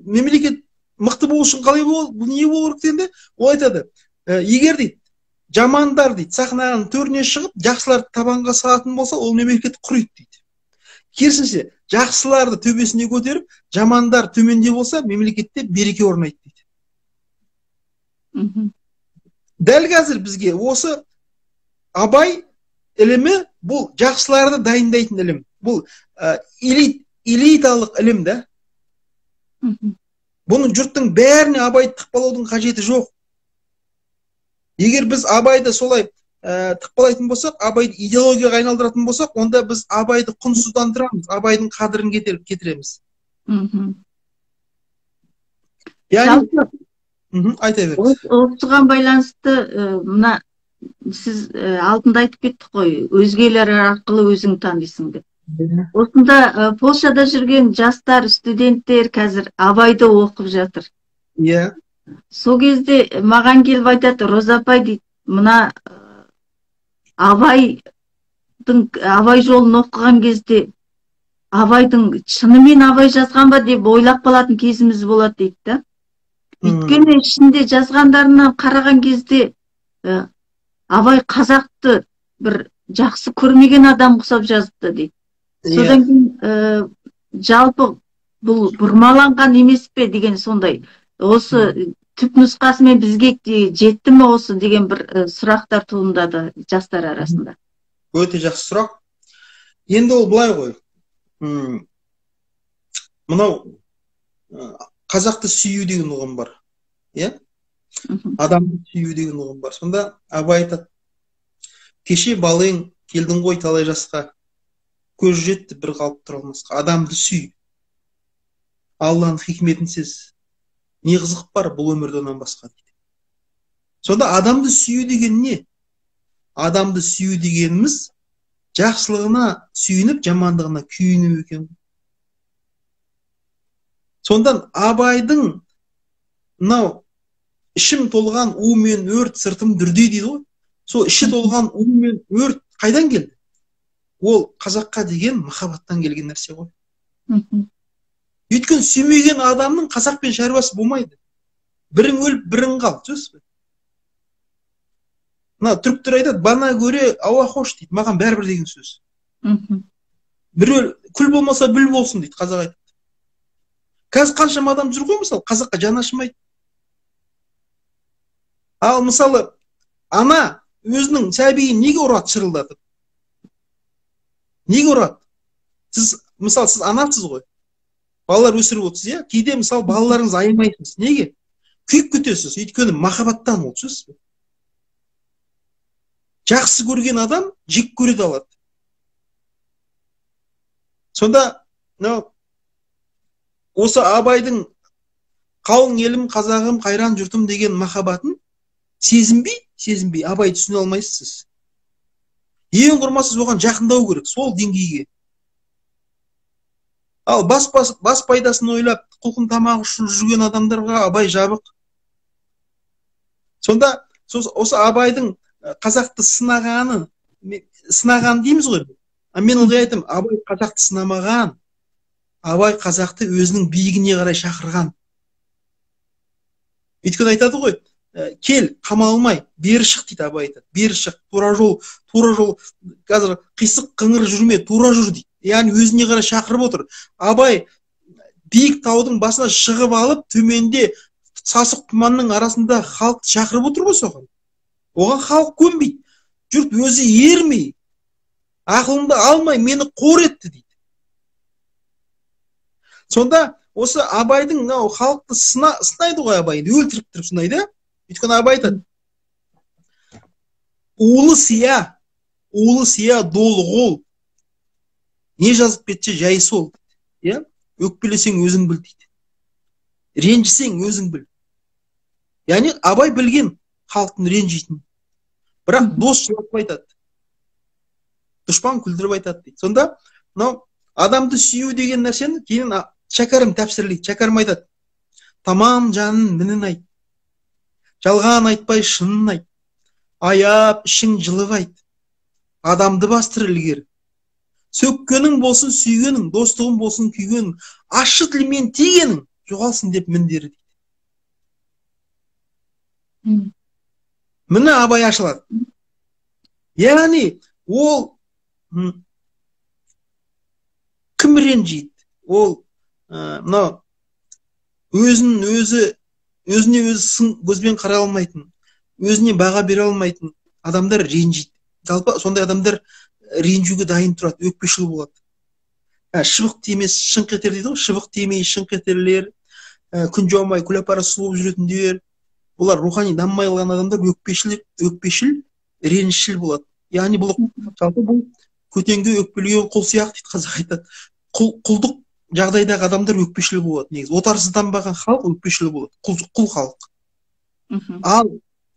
мемлекет мықты болу үшін қалай бұл не болу керек дегенде, ол айтады, егер дейді, жамандар дейді, сахнаның төріне шығып, жақсыларды табанға салатын болса, ол мемлекет құриды дейді. Керісінше, жақсыларды төбесіне көтеріп, жамандар төменде болса, мемлекетте береке орнайды дейді. Дәл қазір бізге осы Абай ілімі бұл жақсыларды дайындайтын ілім. Бұл элиталық ілім да. Бұның жұрттың бәріне Абайды тықпалаудың қажеті жоқ. Егер біз Абайды солай тықпалайтын болсақ, Абайды идеологияға айналдыратын болсақ, онда біз Абайды құнсыздандырамыз, Абайдың қадірін кетіреміз. Айта беріңіз. Осыған байланысты мына сіз алдында айтып кеттік қой, өзгелер арқылы өзің танисың деп. Осында Польшада жүрген жастар, студенттер қазір Абайды оқып жатыр. Сол кезде маған келіп айтады, Роза апай дейді, мына Абай жолын оқыған кезде Абайдың шынымен Абай жазған ба деп ойлап қалатын кезіміз болады дейді да. Өйткені ішінде жазғандарынан қараған кезде Абай қазақты бір жақсы көрмеген адам ұқсап жазыпты дейді. Содан кейін жалпы бұл бұрмаланған емес пе деген сондай. Осы түп нұсқасымен бізге жетті ме осы деген бір сұрақтар туындады жастар арасында. Өте жақсы сұрақ. Енді ол былай ғой. Мынау қазақты сүю деген ұғым бар. Адамды сүю деген ұғым бар. Сонда Абай айтады, кеше балең келдің ғой талай жасқа, көз жетті бір қалып тұра алмасқа. Адамды сүй. Алланың хикметін сез. Не қызық бар бұл өмірде онан басқа дейді. Сонда адамды сүю деген не? Адамды сүю дегеніміз жақсылығына сүйініп, жамандығына күйіну екен. Сондан Абайдың мынау ішім толған у мен өрт, сыртым дүрдей дейді ғой. Сол іші толған у мен өрт қайдан келді? Ол қазаққа деген махаббаттан келген нәрсе ғой. Өйткені сүймеген адамның қазақпен шаруасы болмайды. Бірің өліп, бірің қал, сөз. Мына түріктер айтады, бана көре ауа хош дейді, маған бәрібір деген сөз. Бір күл болмаса бүл болсын дейді, қазақ айтады. Қазір қаншама адам жүр ғой, мысалы, қазаққа жаны ашымайды. Ал мысалы, ана өзінің сәбиін неге ұрады шырылдатып? Неге ұрады? Мысалы, сіз анасыз ғой. Балалар өсіріп отырсыз, кейде мысалы балаларыңыз аямайсыз. Неге? Күйіп кетесіз, өйткені махаббаттан ол сөз. Жақсы көрген адам жек көре алады. Сонда осы Абайдың қалың елім, қазағым, қайран жұртым деген махаббатын сезінбей Абайды түсіне алмайсыз. Ең құрмасы оған жақындау керек, сол деңгейге. Ал бас пайдасын ойлап, құлқын тамағы үшін жүрген адамдарға Абай жабық. Сонда осы Абайдың қазақты сынаған дейміз ғой. Мен ылғи айтам, Абай қазақты сынамаған, Абай қазақты өзінің биігіне қарай шақырған. Өйткені айтады ғой, кел қамалмай бері шық дейді абай айтады. Бері шық, тура жол қазір қисық қыңыр жүрме, тура жүр дейді. Яғни өзіне қарай шақырып отыр. Абай биік таудың басына шығып алып, төменде сасық тұманның арасында халықты шақырып отыр ғой соған. Оған халық көнбейді. Жұрт өзі ермей, ақылымды алмай мені қор етті дейді. Сонда осы абайдың мынау халықты сынайды ғой, абайды өлтіріп тұрып сынайды. Өйткені абай айтады, улы сия долы қол, не жазып кетсе жай сол. Өкпелесең өзің біл дейді. Ренжісең өзің біл. Яғни абай білген халықтың ренжитін. Бірақ дос жылатып айтады. Дұшпан күлдіріп айтады дейді. Сонда мынау адамды сүю деген нәрсені кейін Шәкәрім тәпсірлейді. Шәкәрім айтады, тамам жанын мінін айт, жалған айтпай шынын айт, аяп ішің жылып айт, адамды бастыр ілгері. Сөккенің болсын сүйгенің, достығың болсын күйгенің, ащы тілмен тигенің жоғалсын деп міндері дейді. Міне абай ашылады. Яғни ол кім ренжиді? Ол мынау өзіне өзі сын көзбен қарай алмайтын, өзіне баға бере алмайтын адамдар ренжиді. Жалпы сондай адамдар ренжуге дайын тұрады, өкпешіл болады. Шыбық тимес шыңқ етер дейді ғой, шыбық тимей шыңқ етерлер, күн жаумай күләпара суып жүретіндер, бұлар рухани дамымай қалған адамдар өкпешіл, ренішшіл болады. Яғни бұл жалпы бұл көтенге өкпелеген құл сияқты дейді, қазақ айтады. Құлдық жағдайдағы адамдар өкпешіл болады. Негізі отарсызданбаған халық өкпешіл болады, құл халық. Ал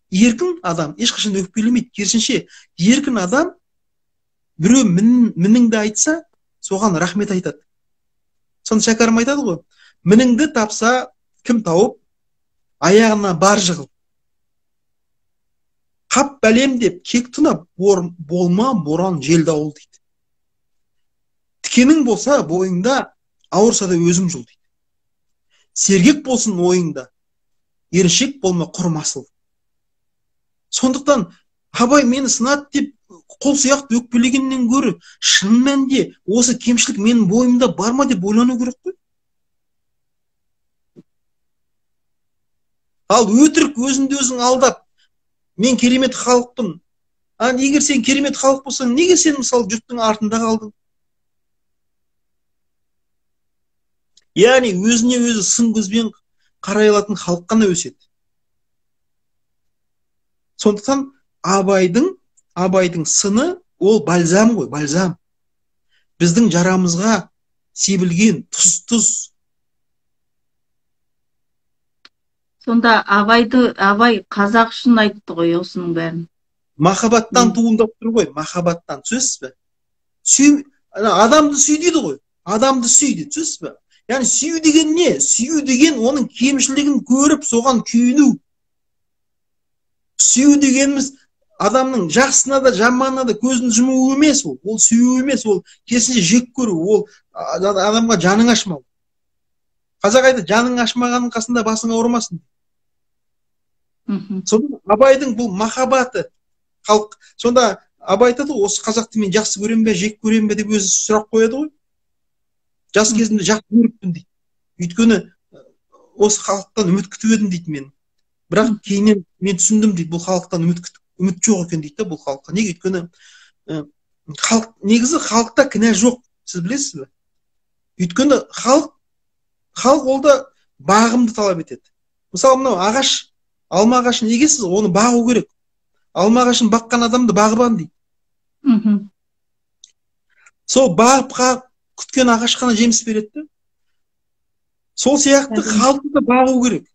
еркін адам ешқашан өкпелемейді. Керісінше еркін адам біреу мініңді айтса, соған рахмет айтады. Соны Шәкәрім айтады ғой, мініңді тапса кім тауып, аяғына бар жығыл. Қап бәлем деп кек тұнап, болма боран жел дауыл дейді. Тікенің болса бойыңда, ауырса да өзің жыл дейді. Сергек болсын ойыңда, еріншек болма құрмасыл. Сондықтан абай мені сынады деп қол сияқты өкпелегеннен гөрі шын мәнінде осы кемшілік менің бойымда бар ма деп ойлану керек қой. Ал өтірік өзіңді өзің алдап, мен керемет халықпын. Егер сен керемет халық болсаң, неге сен мысалы жұрттың артында қалдың? Яғни өзіне өзі сын көзбен қарай алатын халық қана өседі. Сондықтан абайдың сыны ол бальзам ғой, бальзам. Біздің жарамызға себілген тұз. Сонда абай қазақ үшін айтты ғой осының бәрін. Махаббаттан туындап тұр ғой, махаббаттан. Түсінесіз бе? Адамды сүй дейді ғой. Адамды сүй дейді, түсінесіз бе? Яғни сүю деген не? Сүю деген оның кемшілігін көріп, соған күйіну. Сүю дегеніміз адамның жақсысына да жаманына да көзін жұму емес ол. Ол сүю емес, ол керісінше жек көру, ол адамға жаның ашмау. Қазақ айтады, жаның ашмағанның қасында басың ауырмасын. Сонда абайдың бұл махаббаты халық. Сонда абай айтады, осы қазақты мен жақсы көрем бе, жек көрем бе деп өзі сұрақ қояды ғой. Жас кезімде жақсы көріппін дейді. Өйткені осы халықтан үміт күтіп едім дейді мен. Бірақ кейіннен мен түсіндім дейді, бұл халықтан үміт жоқ екен дейді, бұл халыққа. Неге? Өйткені негізі халықта кінә жоқ, сіз білесіз бе? Өйткені халық ол да бағымды талап етеді. Мысалы мынау ағаш, алма ағашын егесіз, оны бағу керек. Алма ағашын баққан адамды бағып дейді. Сол бағып күткен ағаш қана жеміс береді. Сол сияқты халықты да бағу керек.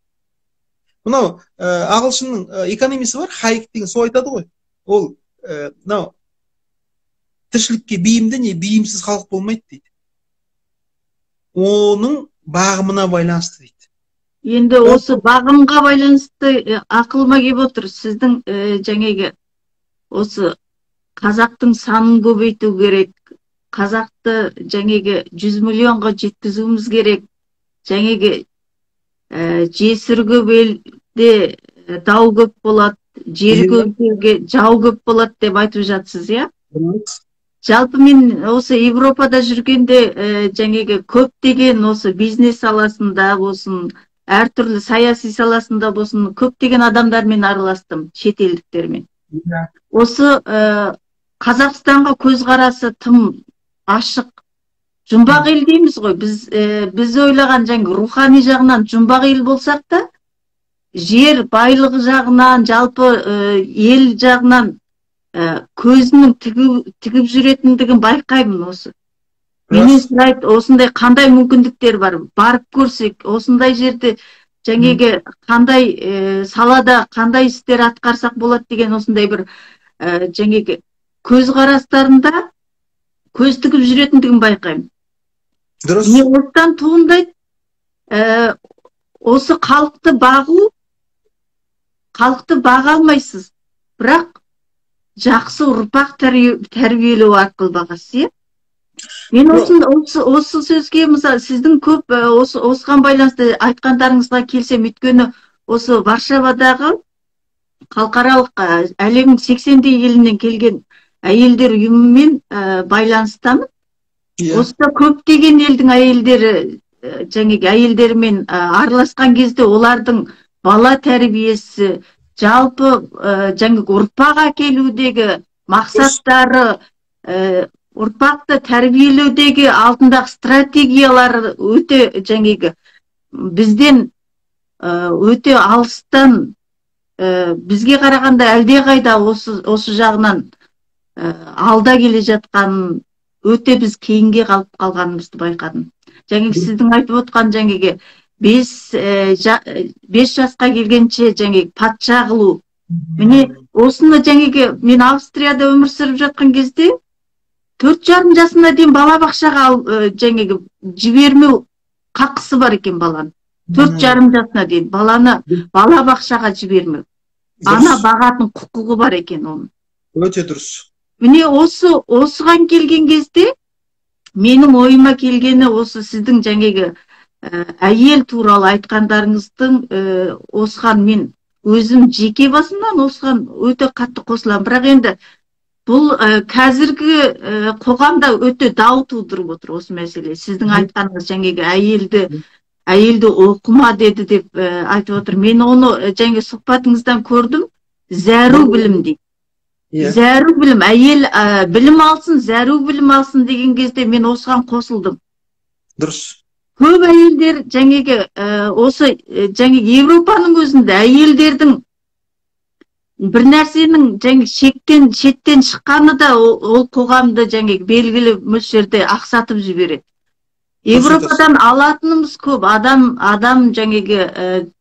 Мынау ағылшынның экономисі бар, Хайек деген, сол айтады ғой. Ол мынау тіршілікке бейімді не бейімсіз халық болмайды дейді. Оның бағымына байланысты дейді. Енді осы бағымға байланысты ақылыма келіп отыр. Сіздің жаңағы осы қазақтың санын көбейту керек. Қазақты жаңағы 100 миллионға жеткізуіміз керек. Жаңағы жесір көбелде дау көп болады, жер көзге жау көп болады деп айтып жатсыз, иә? Жалпы мен осы Европада жүргенде жаңағы көптеген осы бизнес саласында болсын, әртүрлі саяси саласында болсын, көптеген адамдармен араластым, шетелдіктермен. Осы Қазақстанға көзқарасы тым ашық. Жұмбақ ел дейміз ғой. Біз ойлаған жаңағы рухани жағынан жұмбақ ел болсақ та, жер байлығы жағынан, жалпы ел жағынан көзінің тігіп жүретіндігін байқаймын осы. Менен сұрайды, осындай қандай мүмкіндіктер бар? Барып көрсек, осындай жерде жаңағы қандай салада қандай істер атқарсақ болады деген осындай бір жаңағы көзқарастарында көз тігіп жүретіндігін байқаймын. Дұрыс. Міне осыдан туындайды, осы халықты баға алмайсыз, бірақ жақсы ұрпақ тәрбиелеу арқылы бағасыз, иә? Мен осы сөзге, мысалы, сіздің көп осыған байланысты айтқандарыңызға келсем, өйткені осы Варшавадағы халықаралық әлемнің 80-дей елінен келген әйелдер ұйымымен байланыстамын. Осыда көптеген елдің әйелдері, жаңағы әйелдермен араласқан кезде олардың бала тәрбиесі, жалпы жаңағы ұрпақ әкелудегі мақсаттары, ұрпақты тәрбиелеудегі алдындағы стратегиялары өте жаңағы бізден өте алыстан, бізге қарағанда әлдеқайда осы жағынан алда келе жатқан, өте біз кейінге қалып қалғанымызды байқадым. Жаңағы сіздің айтып отқан жаңағы 5 жасқа келгенше жаңағы патша қылу. Міне осыны жаңағы мен Австрияда өмір сүріп жатқан кезде 4,5 жасына дейін балабақшаға жаңағы жібермеу қақысы бар екен баланы. 4,5 жасына дейін баланы балабақшаға жібермеу. Ана бағатын құқығы бар екен оның. Өте дұрыс. Міне осыған келген кезде менің ойыма келгені осы сіздің жаңағы әйел туралы айтқандарыңыздың осыған мен өзім жеке басымнан осыған өте қатты қосыламын. Бірақ енді бұл қазіргі қоғамда өте дау тудырып отыр осы мәселе. Сіздің айтқаныңыз жаңағы әйелді оқыма деді деп айтып отыр. Мен оны жаңағы сұхбатыңыздан көрдім. Зәру білім дейді. Зәру білім, әйел білім алсын, зәру білім алсын деген кезде мен осыған қосылдым. Дұрыс. Көп әйелдер жаңағы осы жаңағы Европаның өзінде әйелдердің бір нәрсенің жаңағы шеттен шыққаны да ол қоғамды жаңағы белгілі мөлшерде ақсатып жібереді. Европадан алатынымыз көп, адам жаңағы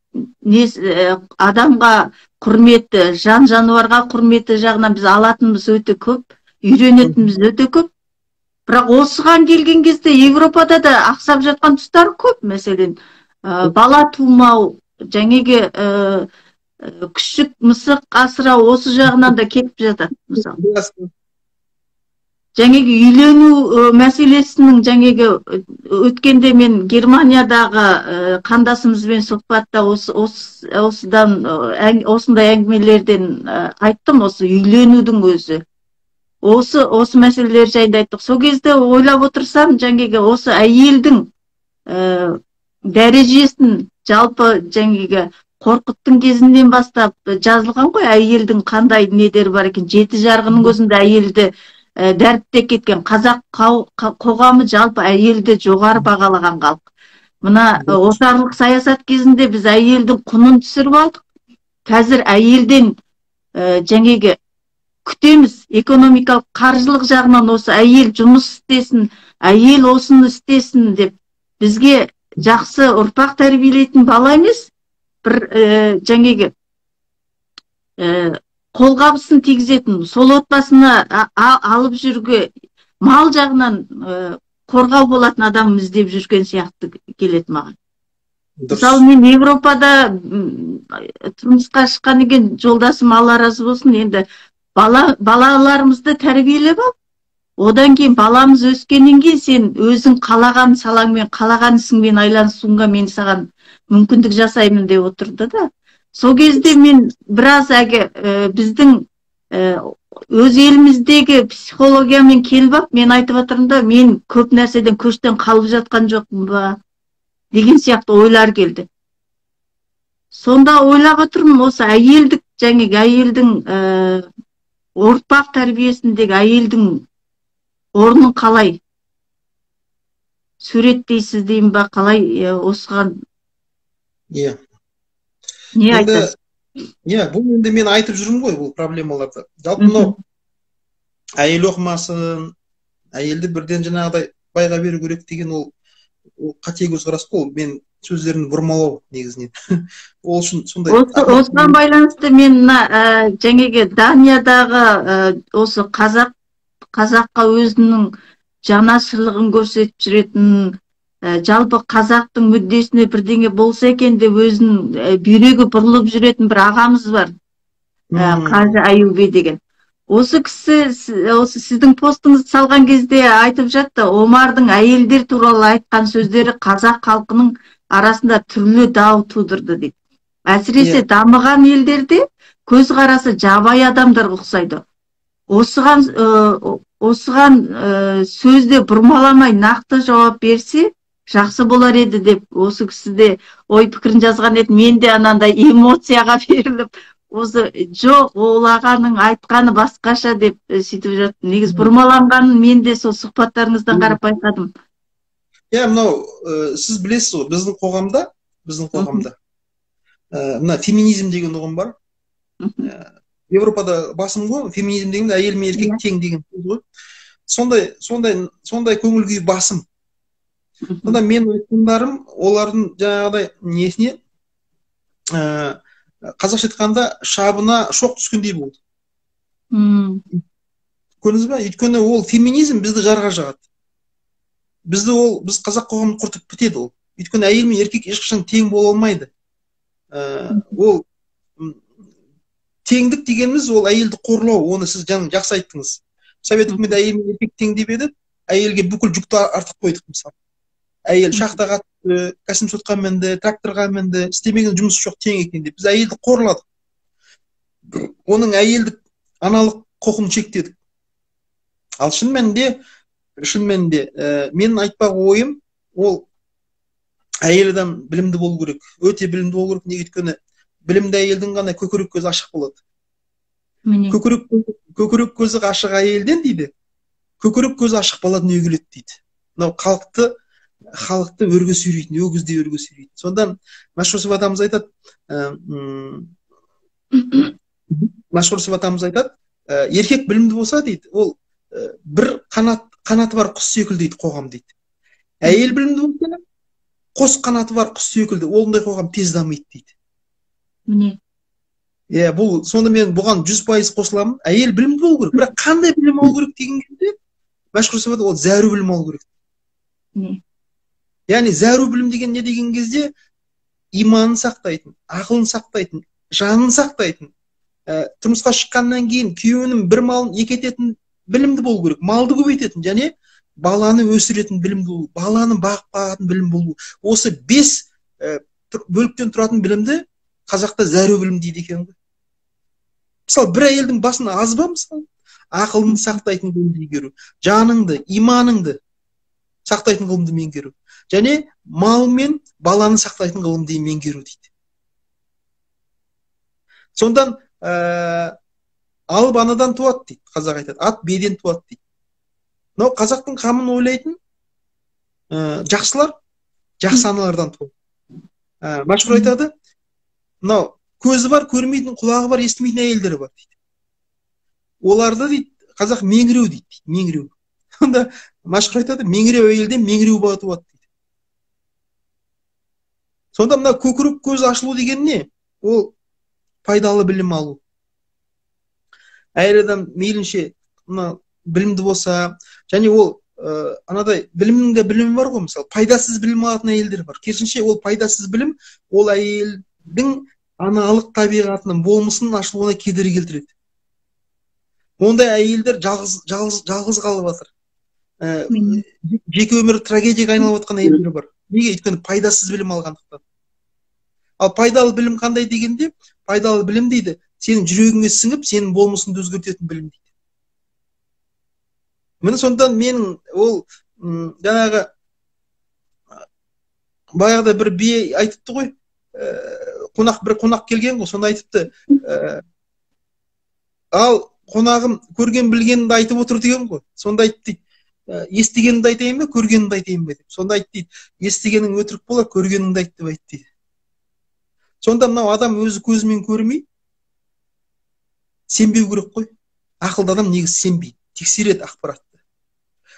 адамға құрметті, жан-жануарға құрметті жағынан біз алатынымыз өте көп, үйренетініміз өте көп. Бірақ осыған келген кезде Европада да ақсап жатқан тұстар көп, мәселен, бала тумау, жаңағы күшік мысық асырау осы жағынан да кетіп жатады, мысалы. Жаңағы үйлену мәселесінің жаңағы өткенде мен Германиядағы қандасымызбен сұхбатта осындай әңгімелерден айттым, осы үйленудің өзі. Осы мәселелер жайында айттық. Сол кезде ойлап отырсам, жаңағы осы әйелдің дәрежесін жалпы жаңағы Қорқыттың кезінен бастап жазылған ғой, әйелдің қандай недері бар екен. 7 жарғының өзінде әйелді дәріптеп кеткен. Қазақ қоғамы жалпы әйелді жоғары бағалаған халық. Мына отарлық саясат кезінде біз әйелдің құнын түсіріп алдық. Қазір әйелден жаңағы күтеміз, экономикалық, қаржылық жағынан осы әйел жұмыс істесін, әйел осыны істесін деп бізге жақсы ұрпақ тәрбиелейтін бала емес, бір жаңағы қолғабысын тигізетін, сол отбасына алып жүруге мал жағынан қорғау болатын адам іздеп жүрген сияқты келеді маған. Мысалы, мен Европада тұрмысқа шыққан екен, жолдасым Алла разы болсын, енді балаларымызды тәрбиелеп ал. Одан кейін баламыз өскеннен кейін сен өзің қалаған салаңмен, қалаған ісіңмен айланысуыңа мен саған мүмкіндік жасаймын деп отырды да. Сол кезде мен біраз біздің өз еліміздегі психологиямен келіп ап, мен айтып жатырмын да, мен көп нәрседен көштен қалып жатқан жоқпын ба деген сияқты ойлар келді. Сонда ойлап отырмын, осы әйелдік әйелдің ұрпақ тәрбиесіндегі әйелдің орнын қалай суреттейсіз деймін ба, қалай осыған Иә. не Енді, айтасыз? бұл енді мен айтып жүрмін ғой, бұл проблемаларды. Жалпы мынау әйел оқымасын, әйелді бірден жаңағыдай байға беру керек деген ол қате көзқарас қой. Мен сөздерін бұрмалау негізінен. Ол үшін сондай. Осыған байланысты мен мына жаңағы Даниядағы осы қазаққа өзінің жанашырлығын көрсетіп жүретін, жалпы қазақтың мүддесіне бірдеңе болса екен деп өзінің бүйрегі бұрылып жүретін бір ағамыз бар. Қажы Аюбе деген. Осы кісі осы сіздің постыңызды салған кезде айтып жатты, Омардың әйелдер туралы айтқан сөздері қазақ халқының арасында түрлі дау тудырды дейді. Әсіресе дамыған елдерде көзқарасы жабайы адамдарға ұқсайды. Осыған сөзде бұрмаламай нақты жауап берсе жақсы болар еді деп осы кісіде ой пікірін жазған еді. Мен де анандай эмоцияға беріліп, осы жоқ, ол ағаның айтқаны басқаша деп сөйтіп жатты. Негіз бұрмаланғанын мен де сол сұхбаттарыңыздан қарап байқадым. Мынау сіз білесіз ғой, біздің қоғамда мына феминизм деген ұғым бар. Европада басым ғой, феминизм деген әйел мен еркек тең деген сөз ғой. Сондай көңіл күй басым. Сонда мен айтқандарым олардың жаңағыдай несіне қазақша айтқанда шабына шоқ түскендей болды. Көрдіңіз бе? Өйткені ол феминизм бізді жарға жығады. Біз қазақ қоғамын құртып бітеді ол. Өйткені әйел мен еркек ешқашан тең бола алмайды. Ол теңдік дегеніміз ол әйелді қорлау, оны сіз жақсы айттыңыз. Совет үкіметі әйел мен еркек тең деп еді, әйелге бүкіл жүкті артып қойдық мысалы. Әйел шахтаға түсті, кәсіпсотқа мінді, тракторға мінді, істемеген жұмысы жоқ тең екен деп. Біз әйелді қорладық. Оның әйелдік аналық құқын шектедік. Ал шын мәнінде менің айтпақ ойым, ол әйел адам білімді болу керек, өте білімді болу керек. Неге өйткені білімді әйелдің ғана көкірек көзі ашық болады. Көкірек көзі ашық әйелден дейді, көкірек көзі ашық бала дүниеге келеді дейді. Мынау халықты өрге сүйрейтін, өгізде өрге сүйрейтін. Сонда Машурсов атамыз айтады, еркек білімді болса дейді, ол бір қанаты бар құс секілді дейді, қоғам дейді. Әйел білімді болса, қос қанаты бар құс секілді, ондай қоғам тез дамиды дейді. Сонда мен бұған 100% қосыламын. Әйел білімді болу керек, бірақ қандай білім алу керек деген кезде Машурсов ол зәру білім алу керек. Яғни зәру білім деген не деген кезде иманын сақтайтын, ақылын сақтайтын, жанын сақтайтын, тұрмысқа шыққаннан кейін күйеуінің бір малын екі ететін білімді болу керек, малды көбейтетін және баланы өсіретін білімді болу, баланы бағатын білім болу. Осы 5 бөліктен тұратын білімді қазақта зәру білім дейді екен ғой. Мысалы, бір әйелдің басына аз ба, мысалы, ақылын сақтайтын білімді меңгеру, жаныңды, иманыңды сақтайтын ғылымды меңгеру, және мал мен баланы сақтайтын ғылымды меңгеру дейді. Сондан алып анадан туады дейді, қазақ айтады, ат беден туады дейді. Мынау қазақтың қамын ойлайтын жақсылар жақсы аналардан туады. Машһүр айтады, мынау көзі бар, көрмейтін, құлағы бар, естімейтін әйелдері бар дейді. Оларды дейді, қазақ меңіреу дейді, меңіреу. Онда Машһүр айтады, меңіреу әйелден меңіреу бала туады дейді. Сонда мына көкірек көз ашылу деген не? Ол пайдалы білім алу. Әйел адам мейлінше білімді болса, және ол анадай білімнің де білімі бар ғой, мысалы, пайдасыз білім алатын әйелдер бар. Керісінше ол пайдасыз білім ол әйелдің аналық табиғатының болмысының ашылуына кедергі келтіреді. Ондай әйелдер жалғыз қалып жатыр. Жеке өмірі трагедияға айналып жатқан әйелдер бар. Неге? Өйткені пайдасыз білім алғандықтан. Ал пайдалы білім қандай дегенде, пайдалы білім дейді, сенің жүрегіңе сіңіп, сенің болмысыңды өзгертетін білім дейді. Міне сондан менің ол жаңағы баяғыда бір бие айтыпты ғой, бір қонақ келген ғой, сонда айтыпты, ал қонағым көрген білгенімді айтып отыр деген ғой. Сонда айтты дейді, естігенімді айтайын ба, көргенімді айтайын ба деп. Сонда айтты дейді, естігенің өтірік болар, көргеніңді айт деп айтты дейді. Сонда мынау адам өзі көзімен көрмей сенбеу керек қой. Ақылды адам негізі сенбейді, тексереді ақпаратты.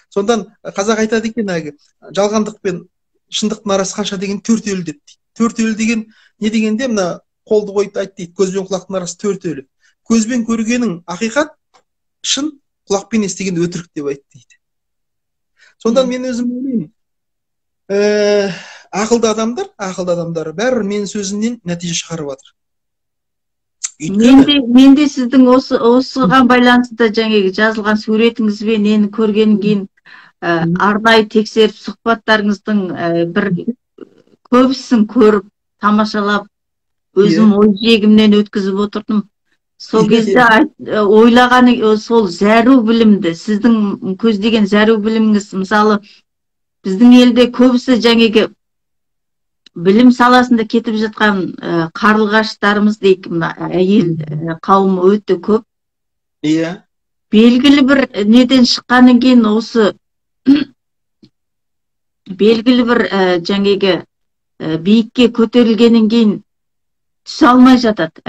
Сондан қазақ айтады екен, жалғандық пен шындықтың арасы қанша деген 4 өлі деп дейді. 4 өлі деген не дегенде, мына қолды қойып айтты дейді, көз бен құлақтың арасы 4 өлі. Көзбен көргенің ақиқат, шын, құлақпен естіген өтірік деп айтты дейді. Сондан мен өзім ойлаймын, ақылды адамдар бәрібір менің сөзімнен нәтиже шығарып жатыр. Менде сіздің осыған байланысты жаңағы жазылған суретіңізбен нені көргеннен кейін арнайы тексеріп сұхбаттарыңыздың бір көбісін көріп, тамашалап, өзім ой жегімнен өткізіп отырдым. Сол кезде ойлағаны сол зәру білімді, сіздің көздеген зәру біліміңіз, мысалы, біздің елде көбісі жаңағы білім саласында кетіп жатқан қарлығаштарымыз дейік, әйел қауымы өте көп. Иә. Белгілі бір неден шыққаннан кейін осы белгілі бір жаңағы биікке көтерілгеннен кейін түсе алмай жатады.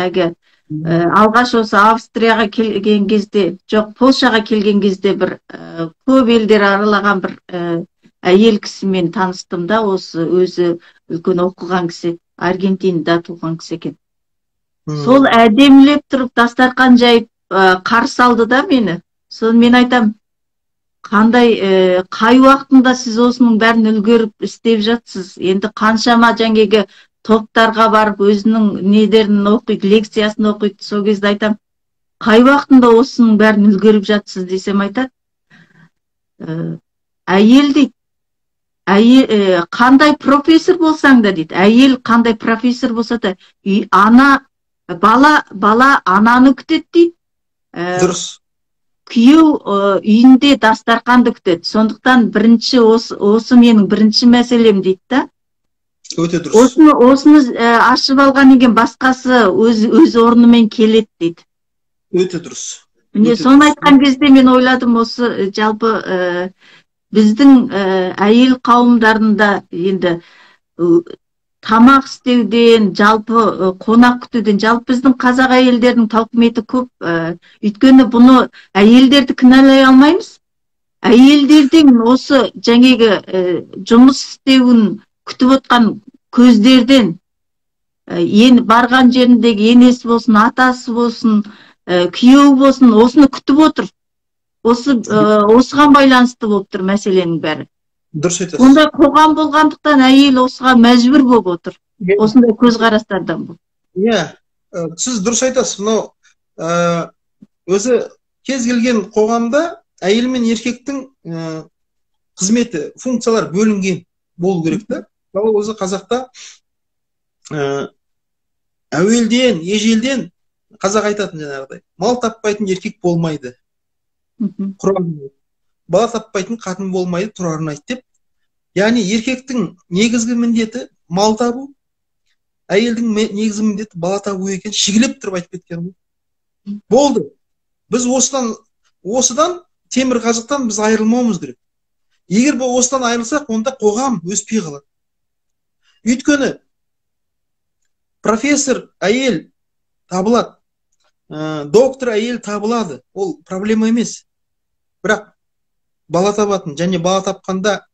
Алғаш осы Австрияға келген кезде, жоқ, Польшаға келген кезде бір көп елдер аралаған бір әйел кісімен таныстым да, осы өзі үлкен оқыған кісі, Аргентинада туған кісі екен. Сол әдемілеп тұрып дастархан жайып қарсы алды да мені. Соны мен айтам, қай уақытында сіз осының бәрін үлгеріп істеп жатсыз? Енді қаншама жаңағы топтарға барып өзінің недерін оқиды, лекциясын оқиды. Сол кезде айтам, қай уақытында осының бәрін үлгеріп жатсыз десем айтады, әйел дейді, қандай профессор болсаң да дейді, әйел қандай профессор болса да, бала ананы күтеді дейді. Дұрыс. Күйеу үйінде дастарханды күтеді. Сондықтан бірінші осы менің бірінші мәселем дейді да. Өте дұрыс. Осыны ашып алған еген басқасы өз орнымен келеді дейді. Өте дұрыс. Міне соны айтқан кезде мен ойладым, осы жалпы біздің әйел қауымдарында енді тамақ істеуден, жалпы қонақ күтуден, жалпы біздің қазақ әйелдердің тауқыметі көп. Өйткені бұны әйелдерді кінәлай алмаймыз. Әйелдердің осы жаңағы жұмыс істеуін күтіп отқан көздерден, барған жеріндегі енесі болсын, атасы болсын, күйеуі болсын, осыны күтіп отыр. Осыған байланысты болып тұр мәселенің бәрі. Дұрыс айтасыз. Онда қоғам болғандықтан әйел осыға мәжбүр болып отыр. Осындай көзқарастардан бұл. Иә, сіз дұрыс айтасыз. Мынау өзі кез келген қоғамда әйел мен еркектің қызметі, функциялар бөлінген болу керек та. Өзі қазақта әуелден, ежелден қазақ айтатын жаңағыдай, мал таппайтын еркек болмайды. Бала таппайтын қатын болмайды, тұрарын айт деп. Яғни еркектің негізгі міндеті мал табу, әйелдің негізгі міндеті бала табу екен, шегелеп тұрып айтып кеткен. Болды. Біз осыдан темір қазықтан біз айырылмауымыз керек. Егер бұл осыдан айырылсақ, онда қоғам өспей қалады. Өйткені профессор әйел табылады, доктор әйел табылады, ол проблема емес. Бірақ бала табатын, және бала тапқанда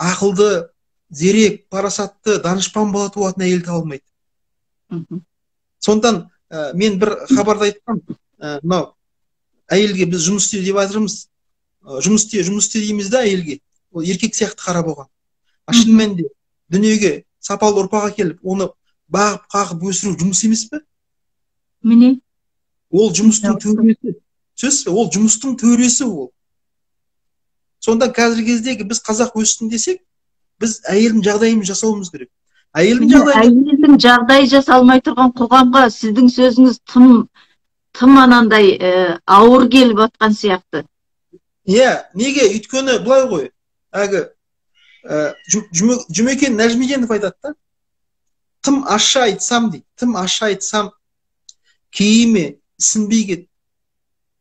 ақылды, зерек, парасатты, данышпан бала туатын әйел табылмайды. Сондан мен бір хабарда айтқам, мынау әйелге біз жұмыс істе деп жатырмыз, жұмыс істе дейміз да әйелге, ол еркек сияқты қарап оған. Шын мәнінде дүниеге сапалы ұрпақ әкеліп, оны бағып, қағып өсіру жұмыс емес пе? Міне. Ол жұмыстың төресі. Сөз, ол жұмыстың төресі ол. Сонда қазіргі кездегі біз қазақ өссін десек, біз әйелдің жағдайын жасауымыз керек. Әйелдің жағдайы әйелдің жағдайы жасалмай тұрған қоғамға сіздің сөзіңіз тым анандай ауыр келіп отқан сияқты. Иә, неге? Өйткені былай ғой. Әлгі Жұмекен Нәжмеденов айтады да, тым аша айтсам дейді, тым аша айтсам кейіме сінбей кет,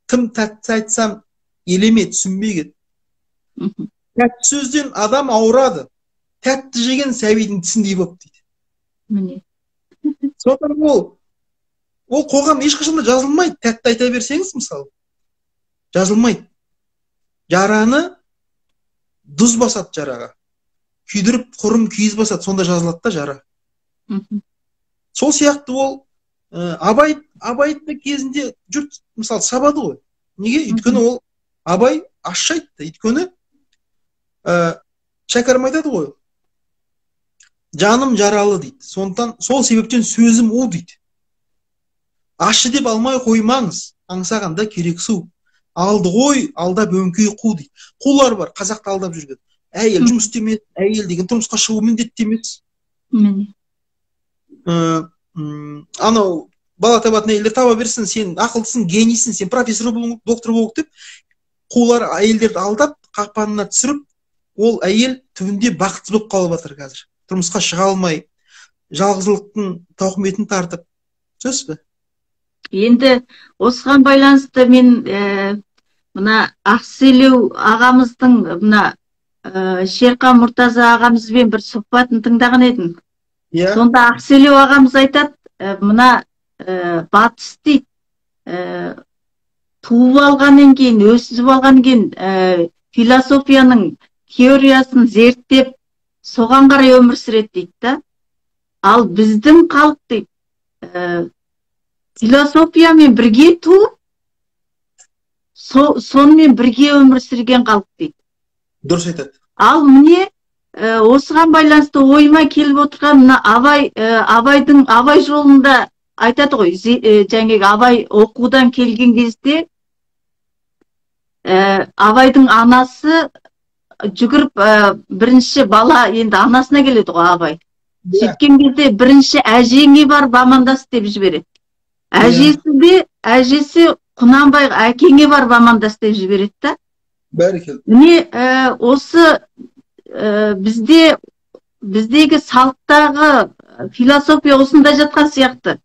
тым тәтті айтсам елеме түсінбей кет. Тәтті сөзден адам ауырады, тәтті жеген сәбидің тісіндей болып дейді. Міне. Сондықтан ол қоғам ешқашанда жазылмайды. Тәтті айта берсеңіз, мысалы, жазылмайды. Жараны дұз басады жараға. Күйдіріп, құрым күйіз басады, сонда жазылады да жара. Сол сияқты ол Абайдың кезінде жұрт, мысалы, сабады ғой. Неге? Өйткені ол Абай ащы айтты. Өйткені Шәкәрім айтады ғой. Жаным жаралы дейді. Сондықтан сол себептен сөзім у дейді. Ащы деп алмай қоймаңыз, аңсағанда керек су. Алды ғой, алдап өңкей қу дейді. Қулар бар, қазақты алдап жүрген. Әйел жұмыс істемес, әйел деген тұрмысқа шығу міндетті емес. Анау бала табатын әйелдер таба берсін, сен ақылдысың, генийсің, сен профессор болу, доктор болу деп, қулар әйелдерді алдап, қақпанына түсіріп, ол әйел түбінде бақытсыз болып қалып жатыр қазір. Тұрмысқа шыға алмай, жалғыздылықтың тауқыметін тартып. Сөз бе? Енді осыған байланысты мен мына Ақселеу ағамыздың, мына Шерхан Мұртаза ағамызбен бір сұхбатын тыңдаған едім. Сонда Ақселеу ағамыз айтады, мына батыс дейді, туып алғаннан кейін, өсіп алғаннан кейін философияның теориясын зерттеп, соған қарай өмір сүреді дейді да. Ал біздің халық дейді, философиямен бірге туып, сонымен бірге өмір сүрген халық дейді. Дұрыс айтады. Ал міне осыған байланысты ойыма келіп отырған мына Абай жолында айтады ғой, жаңағы Абай оқудан келген кезде Абайдың анасы жүгіріп бірінші бала енді анасына келеді ғой Абай. Жеткен кезде бірінші әжеңе барып амандас деп жібереді. Әжесі Құнанбай әкеңе барып амандас деп жібереді да. Бәрекелді. Міне осы біздегі салттағы философия осында жатқан сияқты.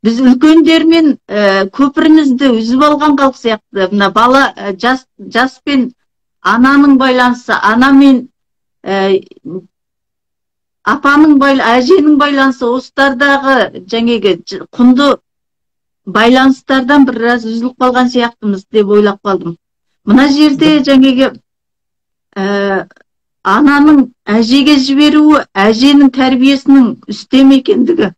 Біз үлкендермен көпірімізді үзіп алған халық сияқты. Мына бала жас пен ананың байланысы, ана мен әженің байланысы, осылардағы жаңағы құнды байланыстардан біраз үзіліп қалған сияқтымыз деп ойлап қалдым. Мына жерде жаңағы ананың әжеге жіберуі, әженің тәрбиесінің үстем екендігі.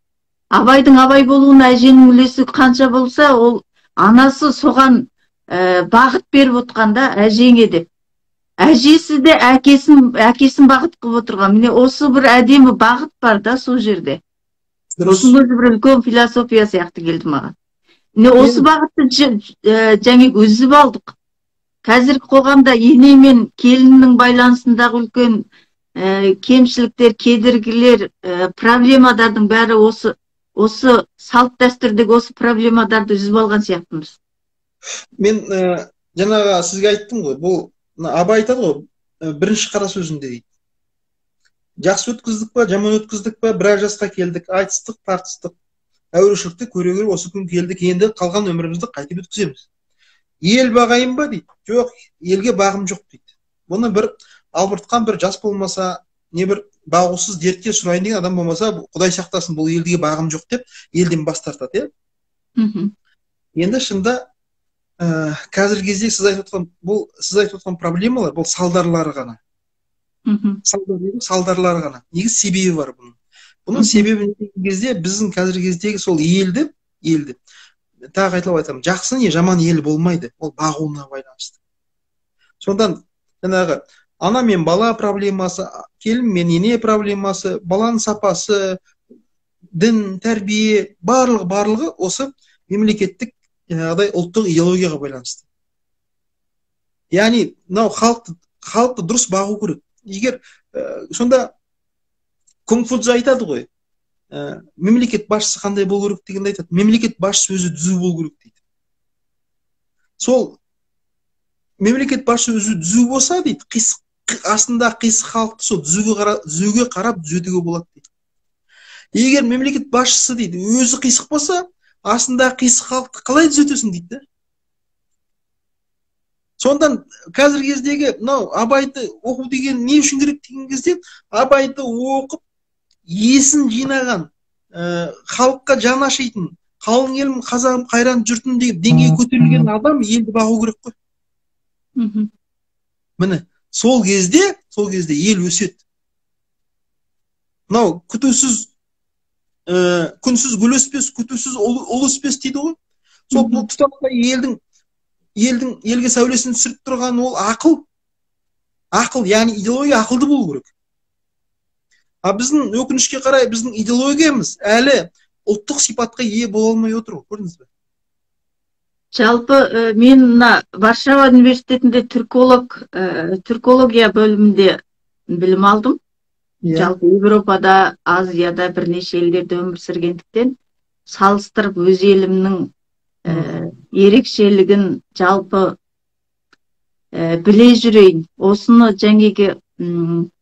Абайдың Абай болуына әженің үлесі қанша болса, ол анасы соған бағыт беріп отқанда әжеңе деп. Әжесі де әкесін бағыт қылып отырған. Міне осы бір әдемі бағыт бар да сол жерде. Осының өзі бір үлкен философия сияқты келді маған. Міне осы бағытты жаңағы үзіп алдық. Қазіргі қоғамда ене мен келіннің байланысындағы үлкен кемшіліктер, кедергілер, проблемалардың бәрі осы салт дәстүрдегі осы проблемаларды үзіп алған сияқтымыз. Мен жаңағы сізге айттым ғой, бұл Абай айтады ғой, бірінші қара сөзінде дейді. Жақсы өткіздік па, жаман өткіздік па, біраз жасқа келдік, айтыстық, тартыстық, әурешілікті көре көре осы күн келдік, енді қалған өмірімізді қайтып өткіземіз. Ел бағайын ба дейді. Жоқ, елге бағым жоқ дейді. Бұны бір албыртқан бір жас болмаса, не бір бағусыз дертке сұрайын деген адам болмаса, Құдай сақтасын, бұл елге бағым жоқ деп, елден бас тартады, Енді шында қазіргі кезде сіз айтып отқан проблемалар, бұл салдарлары ғана. Салдарлары ғана. Негіз себебі бар бұның. Бұның себебі деген кезде біздің қазіргі кездегі сол елді, тағы айтылып айтамын, жақсы не жаман ел болмайды, ол бағуына байланысты. Сондан жаңағы ана мен бала проблемасы, келін мен ене проблемасы, баланың сапасы, дін, тәрбие, барлығы осы мемлекеттік ұлттық идеологияға байланысты. Яғни, халықты дұрыс бағу керек. Егер сонда Конфуций айтады ғой, мемлекет басшысы қандай болу керек дегенде айтады, мемлекет басшысы өзі түзу болу керек дейді. Сол мемлекет басшысы өзі түзу болса дейді, астында қисық халықты сол түзуге қарап түзетуге болады дейді. Егер мемлекет басшысы дейді өзі қисық болса, астында қисық халықты қалай түзетесің дейді. Сондан қазіргі кездегі мынау Абайды оқу деген не үшін керек деген кезде, Абайды оқып есін жинаған, халыққа жан ашитын, қалың елім қазағым қайран жұртым деген деңгейге көтерілген адам елді бағу керек қой. Міне сол кезде ел өседі. Мынау күтусіз күнсіз гүл өспес, күтусіз ұл өспес дейді ғой. Сол тұтастай елге сәулесін түсіріп тұрған ол ақыл, яғни идеология ақылды болу керек. А біздің өкінішке қарай біздің идеологиямыз әлі ұлттық сипатқа ие бола алмай отыр ғой, көрдіңіз бе? Жалпы мен мына Варшава университетінде түркология бөлімінде білім алдым. Жалпы Европада, Азияда бірнеше елдерде өмір сүргендіктен салыстырып өз елімнің ерекшелігін жалпы біле жүрейін. Осыны жаңегі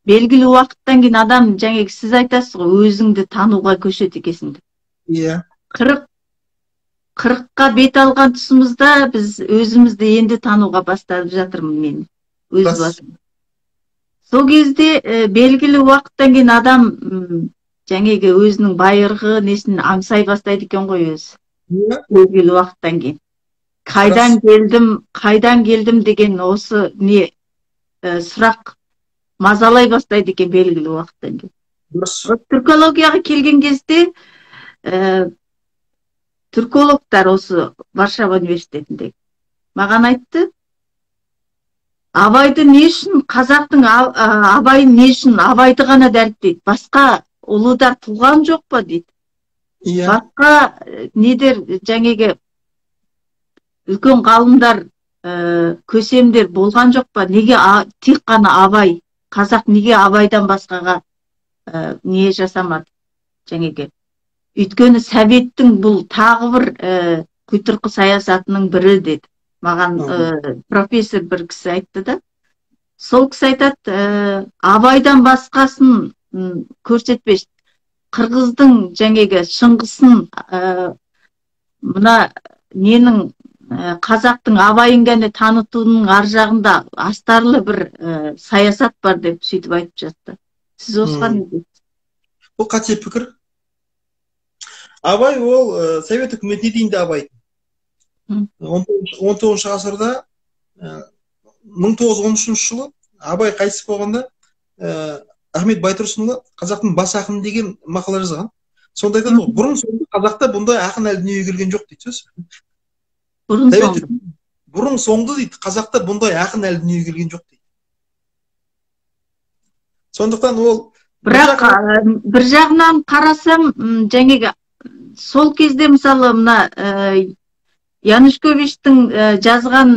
белгілі уақыттан кейін адам, жаңегі сіз айтасыз ғой, өзіңді тануға көшеді екенсің деп. Иә. 40-қа бет алған тұсымызда біз өзімізді енді тануға бастап жатырмын мен өз басым. Сол кезде белгілі уақыттан кейін адам жаңегі өзінің байырғы несін аңсай бастайды екен ғой өзі. Белгілі уақыттан кейін. Қайдан келдім деген осы не сұрақ мазалай бастайды екен белгілі уақыттан кейін. Түркологияға келген кезде түркологтар осы Варшава университетінде маған айтты, Абайды не үшін, қазақтың Абайын не үшін, Абайды ғана дәріптейді, басқа ұлыдар туған жоқ па дейді. Басқа недер жаңегі үлкен ғалымдар, көсемдер болған жоқ па, неге тек қана Абай, қазақ неге Абайдан басқаға не жасамады жаңегі. Өйткені Советтің бұл тағы бір құйтырқы саясатының бірі деді. Маған профессор бір кісі айтты да. Сол кісі айтады, Абайдан басқасын көрсетпеш. Қырғыздың жаңегі Шыңғысын, мына ненің қазақтың Абайын ғана танытуының ар жағында астарлы бір саясат бар деп сөйтіп айтып жатты. Сіз осыған не дейсіз? Бұл қате пікір. Абай ол Совет үкіметіне дейін де Абай. 19 ғасырда 1913 жылы Абай қайтыс болғанда Ахмет Байтұрсынұлы қазақтың бас ақыны деген мақала жазған. Сонда айтады ғой, бұрын-соңды қазақта бұндай ақын әлі дүниеге келген жоқ дейді. Бұрын-соңды дейді, қазақта бұндай ақын әлі дүниеге келген жоқ дейді. Сондықтан ол бірақ бір жағынан қарасам, жаңегі сол кезде мысалы мына Янушковичтің жазған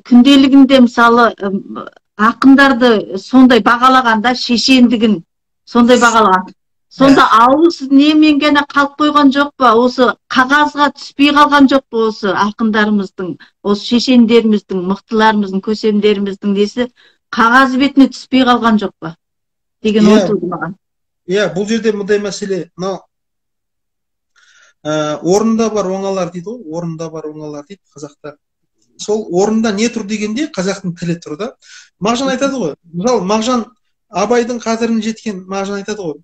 күнделігінде мысалы ақындарды сондай бағалағанда, шешендігін сондай бағалаған. Сонда ауыз немен ғана қалып қойған жоқ па? Осы қағазға түспей қалған жоқ па? Осы ақындарымыздың, осы шешендеріміздің, мықтыларымыздың, көсемдеріміздің несі қағаз бетіне түспей қалған жоқ па? Деген ой туды маған. Иә, бұл жерде мындай мәселе, орында бар оңалар дейді ғой, орында бар оңалар дейді қазақта. Сол орында не тұр дегенде қазақтың тілі тұр да. Мағжан айтады ғой, мысалы Мағжан Абайдың қадірін жеткен Мағжан айтады ғой,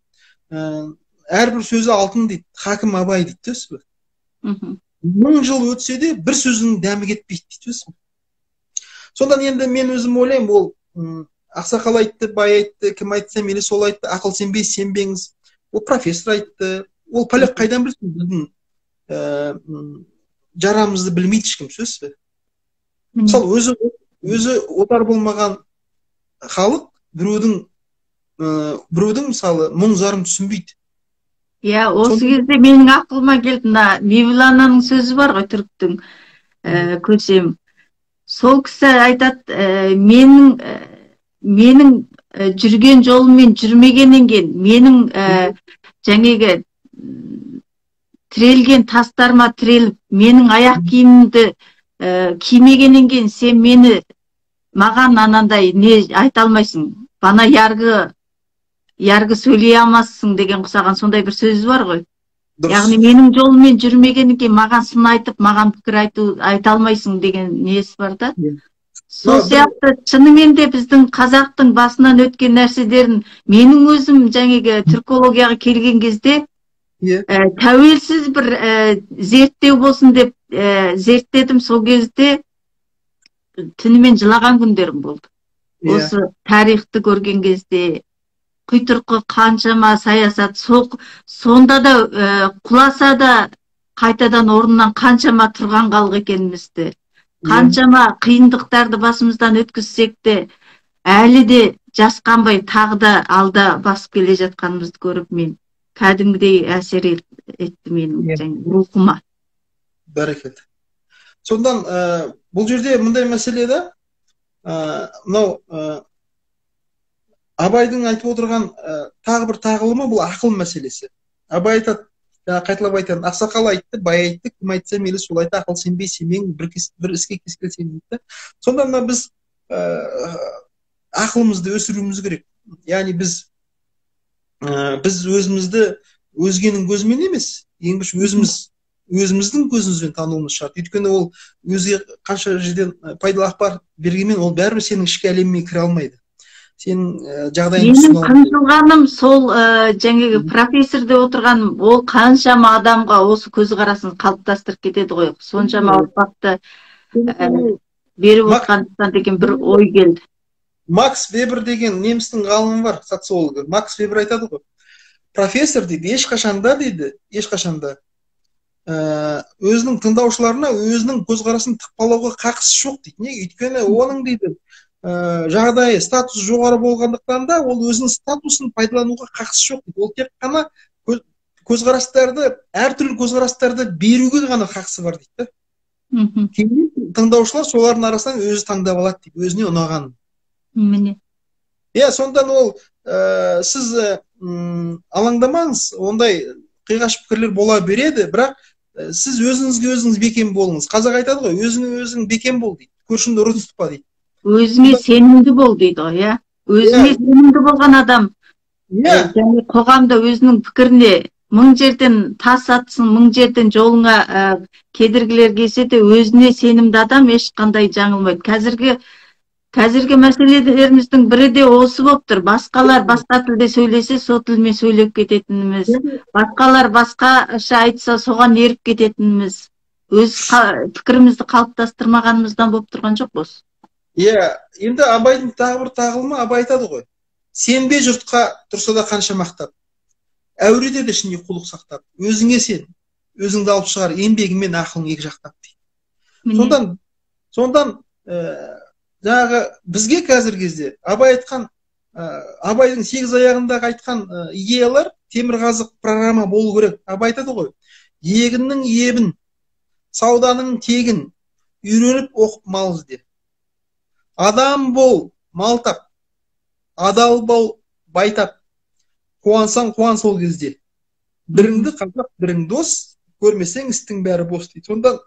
әрбір сөзі алтын дейді, хакім Абай дейді, түсіп. 1000 жыл өтсе де бір сөзінің дәмі кетпейді дейді, түсіп. Сондан енді мен өзім ойлаймын, ол ақсақал айтты, бай айтты, кім айтса мейлі сол айтты, ақыл сенбей сенбеңіз. Ол профессор айтты, ол поляк қайдан білсін, біздің жарамызды білмейді ешкім, сөз. Мысалы өзі отар болмаған халық біреудің мысалы мұң зарын түсінбейді. Иә, осы кезде менің ақылыма келді, Мевлананың сөзі бар ғой, түріктің көсем. Сол кісі айтады, менің жүрген жолыммен жүрмегеннен кейін менің жаңағы тірелген тастарыма тіреліп менің аяқ киімімді кимегеннен кейін сен маған анандай не айта алмайсың, бана яргы сөйлей алмассың деген құсаған сондай бір сөз бар ғой. Яғни менің жолыммен жүрмегеннен кейін маған сын айтып, маған пікір айта алмайсың деген несі бар да. Сол сияқты шынымен де біздің қазақтың басынан өткен нәрселерін менің өзім жаңағы түркологияға келген кезде тәуелсіз бір зерттеу болсын деп зерттедім. Сол кезде түнімен жылаған күндерім болды. Осы тарихты көрген кезде құйтырқы қаншама саясат, сонда да құласа да қайтадан орнынан қаншама тұрған халық екенімізді, қаншама қиындықтарды басымыздан өткізсек те, әлі де жасқанбай тағы да алда басып келе жатқанымызды көріп, мен кәдімгідей әсер етті менің рухыма. Бәрекелді. Сондан бұл жерде мындай мәселе да, мынау Абайдың айтып отырған тағы бір тағылымы бұл ақыл мәселесі. Абай айтады, қайталап айтады, ақсақал айтты, бай айтты, кім айтса мейлі сол айтты, ақыл сенбей сенбең, бір іске кез келсең дейді. Сонда мына біз ақылымызды өсіруіміз керек. Яғни біз өзімізді өзгенің көзімен емес, ең бірінші өзіміздің көзімізбен тануымыз шарт. Өйткені ол өзге қанша жерден пайдалы ақпар бергенмен ол бәрібір сенің ішкі әлеміне кіре алмайды. Сенің жағдайың менің қынжылғаным сол жаңағы профессорда отырған ол қаншама адамға осы көзқарасын қалыптастырып кетеді ғой. Соншама ұрпақты беріп отқандықтан деген бір ой келді. Макс Вебер деген немістің ғалымы бар, социологы. Макс Вебер айтады ғой, профессор дейді, ешқашанда өзінің тыңдаушыларына өзінің көзқарасын тықпалауға қақысы жоқ дейді. Неге? Өйткені оның дейді жағдайы, статус жоғары болғандықтан да ол өзінің статусын пайдалануға қақысы жоқ дейді. Ол тек қана көзқарастарды, әртүрлі көзқарастарды беруге ғана қақысы бар дейді. Кейін тыңдаушылар солардың арасынан өзі таңдап алады дейді, өзіне ұнағанын. Міне. Сондан ол сіз алаңдамаңыз, ондай қиғаш пікірлер бола береді, бірақ сіз өзіңіз бекем болыңыз. Қазақ айтады ғой, өзің бекем бол дейді, көршіңді ұры тұтпа дейді. Өзіңе сенімді бол дейді ғой, өзіңе сенімді болған адам және қоғамда өзінің пікіріне мың жерден тас атсын, мың жерден жолыңа кедергілер келсе де өзіне сенімді адам ешқандай жаңылмайды. Қазіргі мәселелеріміздің бірі де осы болып тұр. Басқалар басқа тілде сөйлесе, сол тілмен сөйлеп кететініміз, басқалар басқаша айтса, соған еріп кететініміз, өз пікірімізді қалыптастырмағанымыздан болып тұрған жоқ болсын. Енді Абайдың тағы бір тағылымы, Абай айтады ғой, сенбе жұртқа тұрса да қанша мақтап, әуреде де ішінде қулық сақтап, өзіңе сен, өзіңді алып шығар, еңбегіңмен ақылың екі жақтап дейді. Сондан жаңағы бізге қазір кезде Абай айтқан, Абайдың 8 аяғындағы айтқан идеялар темірқазық программа болу керек. Абай айтады ғой, егіннің ебін, сауданың тегін, үйреніп оқып мал ізде. Адам бол, мал тап, адал бол, байтап, қуансаң қуан сол кезде. Біріңді қазақ, бірің дос, көрмесең істің бәрі бос дейді. Сонда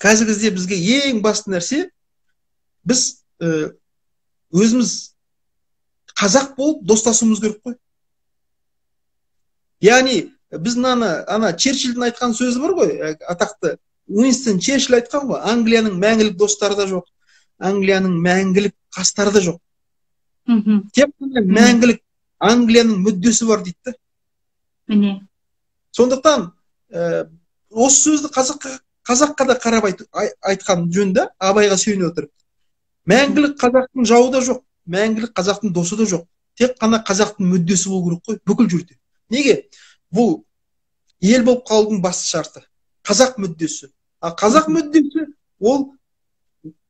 қазір кезде бізге ең басты нәрсе, біз өзіміз қазақ болып достасуымыз керек қой. Яғни біз ана Черчилльдің айтқан сөзі бар ғой, атақты Уинстон Черчилль айтқан ғой, Англияның мәңгілік достары да жоқ, Англияның мәңгілік қастары да жоқ. Тек қана мәңгілік Англияның мүддесі бар дейді. Міне. Сондықтан осы сөзді қазаққа да қарап айтқан жөн да, Абайға сүйене отырып. Мәңгілік қазақтың жауы да жоқ, мәңгілік қазақтың досы да жоқ. Тек қана қазақтың мүддесі болу керек қой, бүкіл жерде. Неге? Бұл ел болып қалудың басты шарты. Қазақ мүддесі. Қазақ мүддесі ол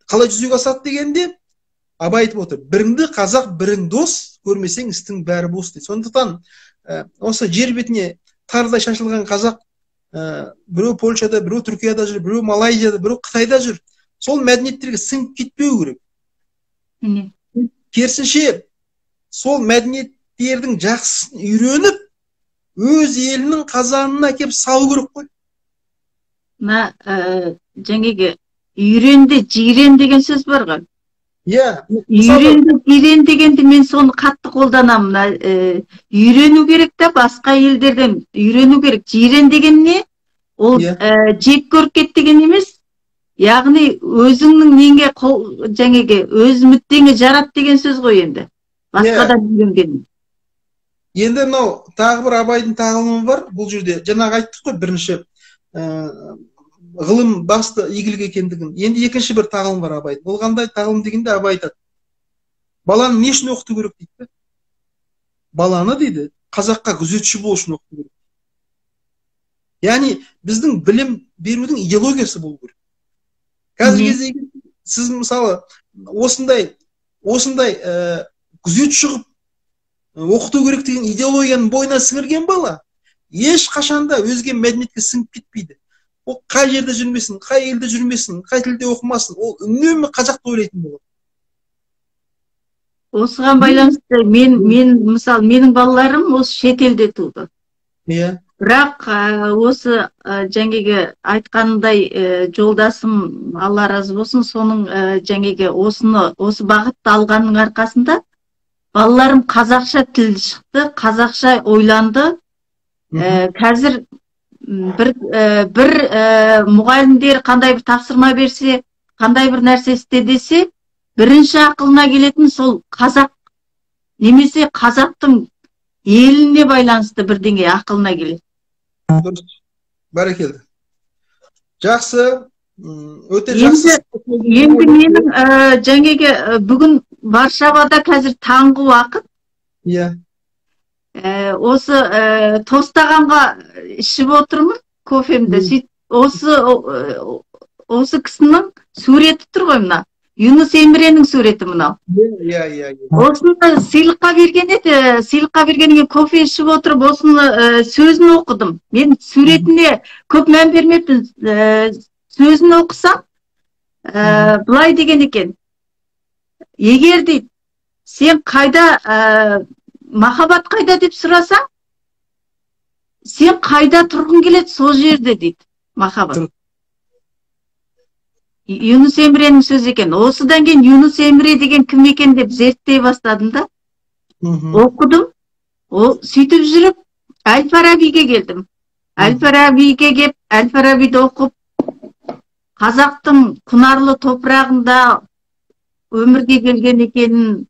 қалай жүзеге асады дегенде, Абай айтып отыр, біріңді қазақ, бірің дос, көрмесең істің бәрі бос дейді. Сондықтан осы жер бетіне тардай шашылған қазақ, біреу Польшада, біреу Түркияда жүр, біреу Малайзияда, біреу Қытайда жүр. Сол мәдениеттерге сіңіп кетпеу керек. Керісінше сол мәдениеттердің жақсысын үйреніп, өз елінің қазанына әкеп салу керек қой. Мына жаңағы үйренді жирен деген сөз бар ғой. Иә, Үйренді жирен дегенді мен соны қатты қолданамын. Үйрену керек та басқа елдерден үйрену керек. Жирен деген не? Ол жек көріп деген емес. Яғни өзіңнің неңге жаңағы өз мүддеңе жарат деген сөз ғой енді. Басқадан үйренген. Енді мынау тағы бір Абайдың тағылымы бар бұл жерде. Жаңағы айттық қой бірінші ғылым басты игілік екендігін. Енді екінші бір тағылым бар Абайдың. Ол қандай тағылым дегенде Абай айтады. Баланы не үшін оқыту керек дейді? Баланы дейді, қазаққа күзетші болу үшін оқыту керек. Яғни біздің білім берудің идеологиясы болу керек. Қазіргі кезде сіз мысалы осындай күзетші қылып оқыту керек деген идеологияның бойына сіңірген бала ешқашанда өзге мәдениетке сіңіп кетпейді. Ол қай жерде жүрмесін, қай елде жүрмесін, қай тілде оқымасын, ол үнемі қазақты ойлайтын болады. Осыған байланысты мен мысалы менің балаларым осы шетелде туды. Иә. Бірақ осы жаңағы айтқандай жолдасым Алла разы болсын, соның жаңағы осы бағытты алғанның арқасында балаларым қазақша тіл шықты, қазақша ойланды. Қазір бір мұғалімдер қандай бір тапсырма берсе, қандай бір нәрсе істе десе, бірінші ақылына келетін сол қазақ немесе қазақтың еліне байланысты бірдеңе ақылына келеді. Бәрекелді. Жақсы, өте жақсы. Енді менің жаңағы бүгін Варшавада қазір таңғы уақыт. Иә. Осы тостағанға ішіп отырмын кофемді. Осы кісінің суреті тұр ғой мына. Юнус Эмренің суреті мынау. Осыны сыйлыққа берген еді. Сыйлыққа бергеннен кофе ішіп отырып, осыны сөзін оқыдым. Мен суретіне көп мән бермеппін. Сөзін оқысам, былай деген екен. Егер дейді, сен қайда, махаббат қайда деп сұрасаң, сен қайда тұрғың келеді, сол жерде дейді, махаббат. Юнус Эмренің сөзі екен. Осыдан кейін Юнус Эмре деген кім екен деп зерттей бастадым да. Оқыдым. Сөйтіп жүріп, Әл-Фарабиге келдім. Әл-Фарабиге кеп, Әл-Фарабиді оқып, қазақтың құнарлы топырағында өмірге келген екенін,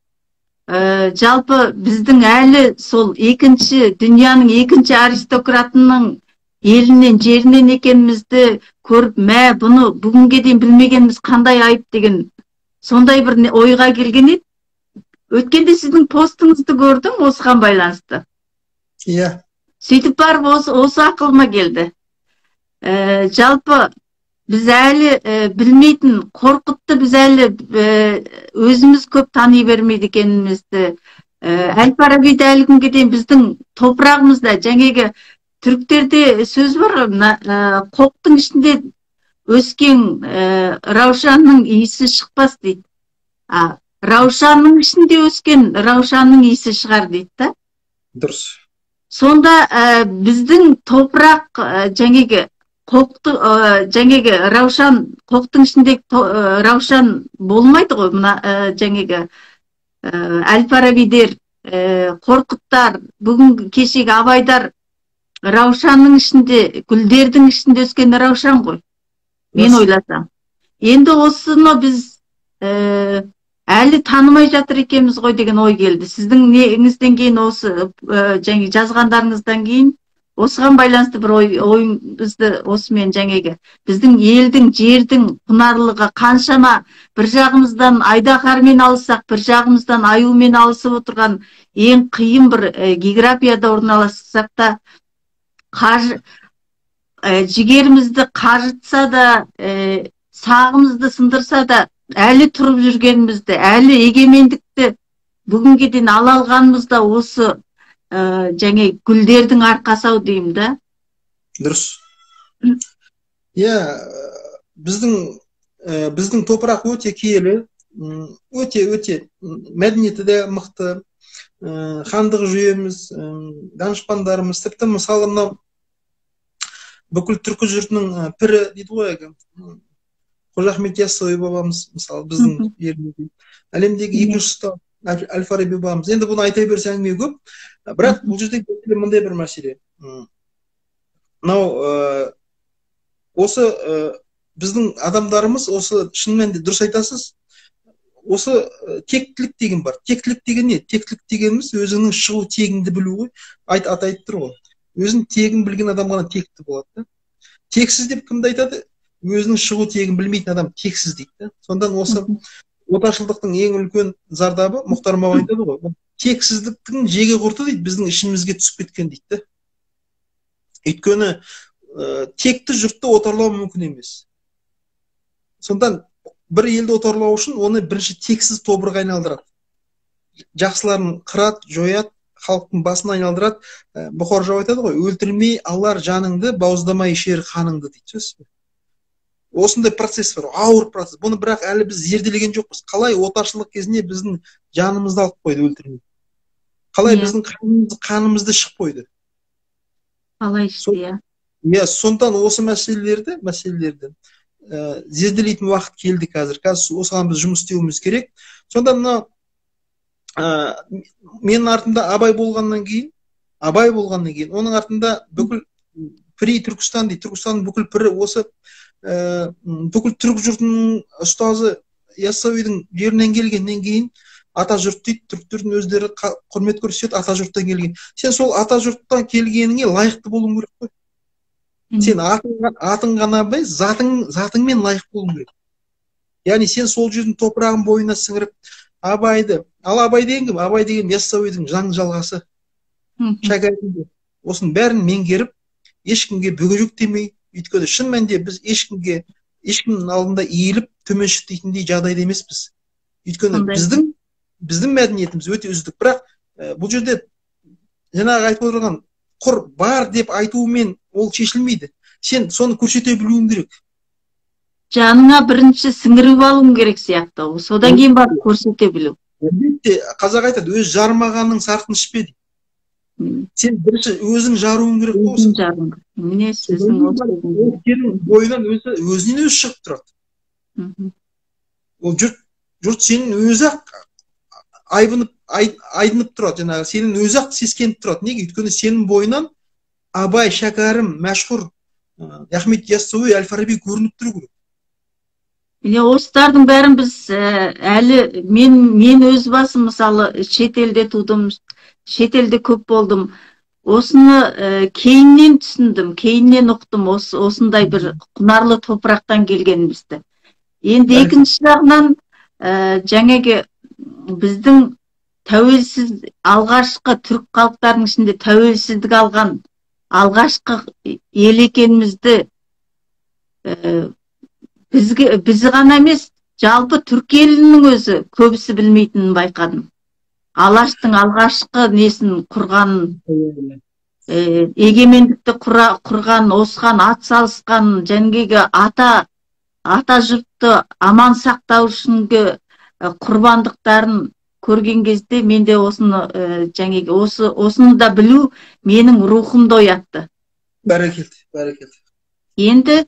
жалпы біздің әлі сол дүнияның екінші аристократының елінен, жерінен екенімізді көріп, бұны бүгінге дейін білмегеніміз қандай айып деген сондай бір ойға келген еді. Өткенде сіздің постыңызды көрдім осыған байланысты. Иә. Сөйтіп барып осы ақылыма келді. Жалпы біз әлі білмейтін, қорқытты біз әлі өзіміз көп тани бермейді екенімізді. Әл-Фарабиді әлі күнге дейін біздің топырағымызда жаңағы түріктерде сөз бар, қоқтың ішінде өскен раушанның иісі шықпас дейді. Раушанның ішінде өскен раушанның иісі шығар дейді. Дұрыс. Сонда біздің топырақ жаңағы қоқтың ішіндегі раушан болмайды ғой. Мына жаңағы Әл-Фарабидер, Қорқыттар, бүгін кешегі Абайдар раушанның ішінде, гүлдердің ішінде өскен раушан ғой. Мен ойласам. Енді осыны біз әлі танымай жатыр екенбіз ғой деген ой келді. Сіздің неңізден кейін, осы жазғандарыңыздан кейін, осыған байланысты бір ойымызды осымен жаңағы біздің елдің, жердің құнарлығы қаншама бір жағымыздан айдаһармен алыссақ, бір жағымыздан аюмен алысып отырған ең қиын бір географияда орналассақ та, жігерімізді қажытса да, сағымызды сындырса да, әлі тұрып жүргенімізді, әлі егемендікті бүгінге дейін ала алғанымызда осы жаңа гүлдердің арқасы деймін да. Дұрыс. Иә, біздің топырақ өте киелі, өте мәдениеті де мықты, хандық жүйеміз, данышпандарымыз, тіпті мысалы мынау бүкіл түркі жұртының пірі дейді ғой әлгі Қожа Ахмет Яссауи бабамыз, мысалы біздің елімізде әлемдегі екінші ұстаз Әл-Фараби бабамыз. Енді бұны айта берсе әңгіме көп, бірақ бұл жерде мындай бір мәселе. Мынау осы біздің адамдарымыз, осы шын мәнінде дұрыс айтасыз, осы тектілік деген бар. Тектілік деген не? Тектілік дегеніміз өзіңнің шығу тегіңді білу ғой. Ат айтып тұр ғой. Өзінің тегін білген адам ғана текті болады. Тексіз деп кімді айтады? Өзінің шығу тегін білмейтін адам тексіз дейді. Сондан осы отаршылдықтың ең үлкен зардабы Мұхтар Мағауин айтады ғой. Тексіздіктің жеге құрты дейді, біздің ішімізге түсіп кеткен дейді. Өйткені текті жұртты отарлау мүмкін емес. Сондан бір елді отарлау үшін оны бірінші тексіз тобырға айналдырады. Жақсыларын қырады, жояды, халықтың басына айналдырады. Бұхар жау айтады ғой, өлтірмей алар жаныңды, бауыздамай ішер қаныңды дейді. Осындай процесс бар, ауыр процесс. Бұны бірақ әлі біз зерделеген жоқпыз. Қалай отаршылық кезінде біздің жанымызды алып қойды өлтірмей? Қалай біздің қанымызды шығып қойды? Қалай істе? Сондықтан осы мәселелерді зерделейтін уақыт келді қазір. Қазір осыған біз жұмыс істеуіміз керек. Сонда мына менің артымда Абай болғаннан кейін, оның артында бүкіл Піри Түркістан дейді. Түркістанның бүкіл пірі осы бүкіл түрік жұртының ұстазы Яссауидің жерінен келгеннен кейін ата жұрт дейді. Түріктердің өздері құрмет көрсетеді, ата жұрттан келген. Сен сол ата жұрттан келгеніңе лайықты болуың керек қой. Сен атың ғана емес, затыңмен лайық болуың керек. Яғни сен сол жердің топырағын бойына сіңіріп, Абайды, ал Абай деген кім? Абай деген Яссауидің заң жалғасы. Шәкәртінде осының бәрін меңгеріп, ешкімге бүге жүктемей, өйткені шын мәнінде біз ешкімнің алдында иіліп төменшіктейтіндей жағдайда емеспіз. Өйткені біздің мәдениетіміз өте үздік. Бірақ бұл жерде жаңағы айтып отырған құр бар деп айтуымен ол шешілмейді. Сен соны көрсете білуің керек. Жаныңа бірінші сіңіріп алуың керек сияқты. Содан кейін барып көрсете білу. Қазақ айтады, өз жармағанның сартын ішпе дейді. Сен бірінші өзің жаруың керек болсын. Өзің жаруың керек. Міне сіздің сенің бойынан өзінен өзі шығып тұрады. Ол жұрт сенің өзі-ақ айдынып тұрады, жаңағы сенің өзі-ақ сескеніп тұрады. Неге? Өйткені сенің бойынан Абай, Шәкәрім, Мәшһүр, Ахмет Яссауи, Әл-Фараби көрініп тұру керек. Міне осылардың бәрін біз әлі мен өз басым мысалы шетелде тудым, шетелде көп болдым. Осыны кейіннен түсіндім, кейіннен ұқтым осындай бір құнарлы топырақтан келгенімізді. Енді екінші жағынан жаңағы біздің тәуелсіз алғашқы түрік халықтарының ішінде тәуелсіздік алған алғашқы ел екенімізді біз ғана емес, жалпы түрік елінің өзі көбісі білмейтінін байқадым. Алаштың алғашқы несін құрғанын, егемендікті құрған, осыған ат салысқан, жәнгегі ата жұртты аман сақтау үшінгі құрбандықтарын көрген кезде менде осыны да білу менің рухымды оятты. Бәрекелді. Енді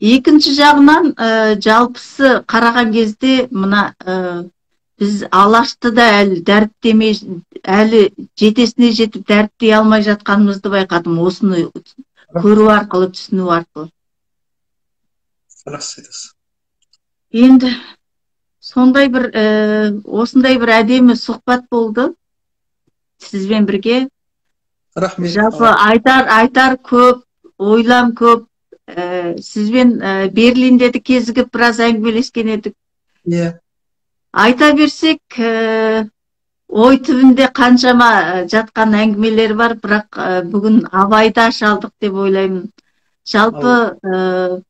екінші жағынан жалпысы қараған кезде мына біз алашты да әлі дәріптемей, әлі жетесіне жетіп дәріптей алмай жатқанымызды байқадым, осыны көру арқылы, түсіну арқылы. Енді осындай бір әдемі сұхбат болды сізбен бірге. Рахмет. Жалпы айтар көп, ойлам көп. Сізбен Берлинде де кезігіп біраз әңгімелескен едік. Айта берсек, ой түбінде қаншама жатқан әңгімелер бар, бірақ бүгін Абайды аша алдық деп ойлаймын. Жалпы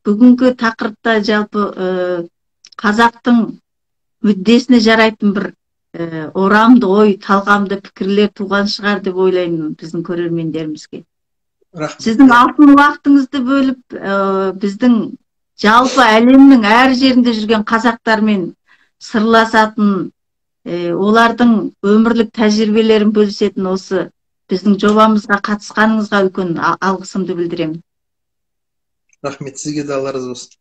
бүгінгі тақырыпта жалпы қазақтың мүддесіне жарайтын бір орамды ой, талғамды пікірлер туған шығар деп ойлаймын біздің көрермендерімізге. Сіздің алтын уақытыңызды бөліп, біздің жалпы әлемнің әр жерінде жүрген қазақтармен сырласатын, олардың өмірлік тәжірибелерін бөлісетін осы біздің жобамызға қатысқаныңызға үлкен алғысымды білдіремін. Рахмет, сізге де Алла разы болсын.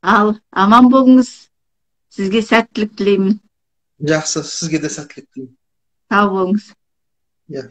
Ал аман болыңыз. Сізге сәттілік тілеймін. Жақсы, сізге де сәттілік тілеймін. Сау болыңыз. Иә.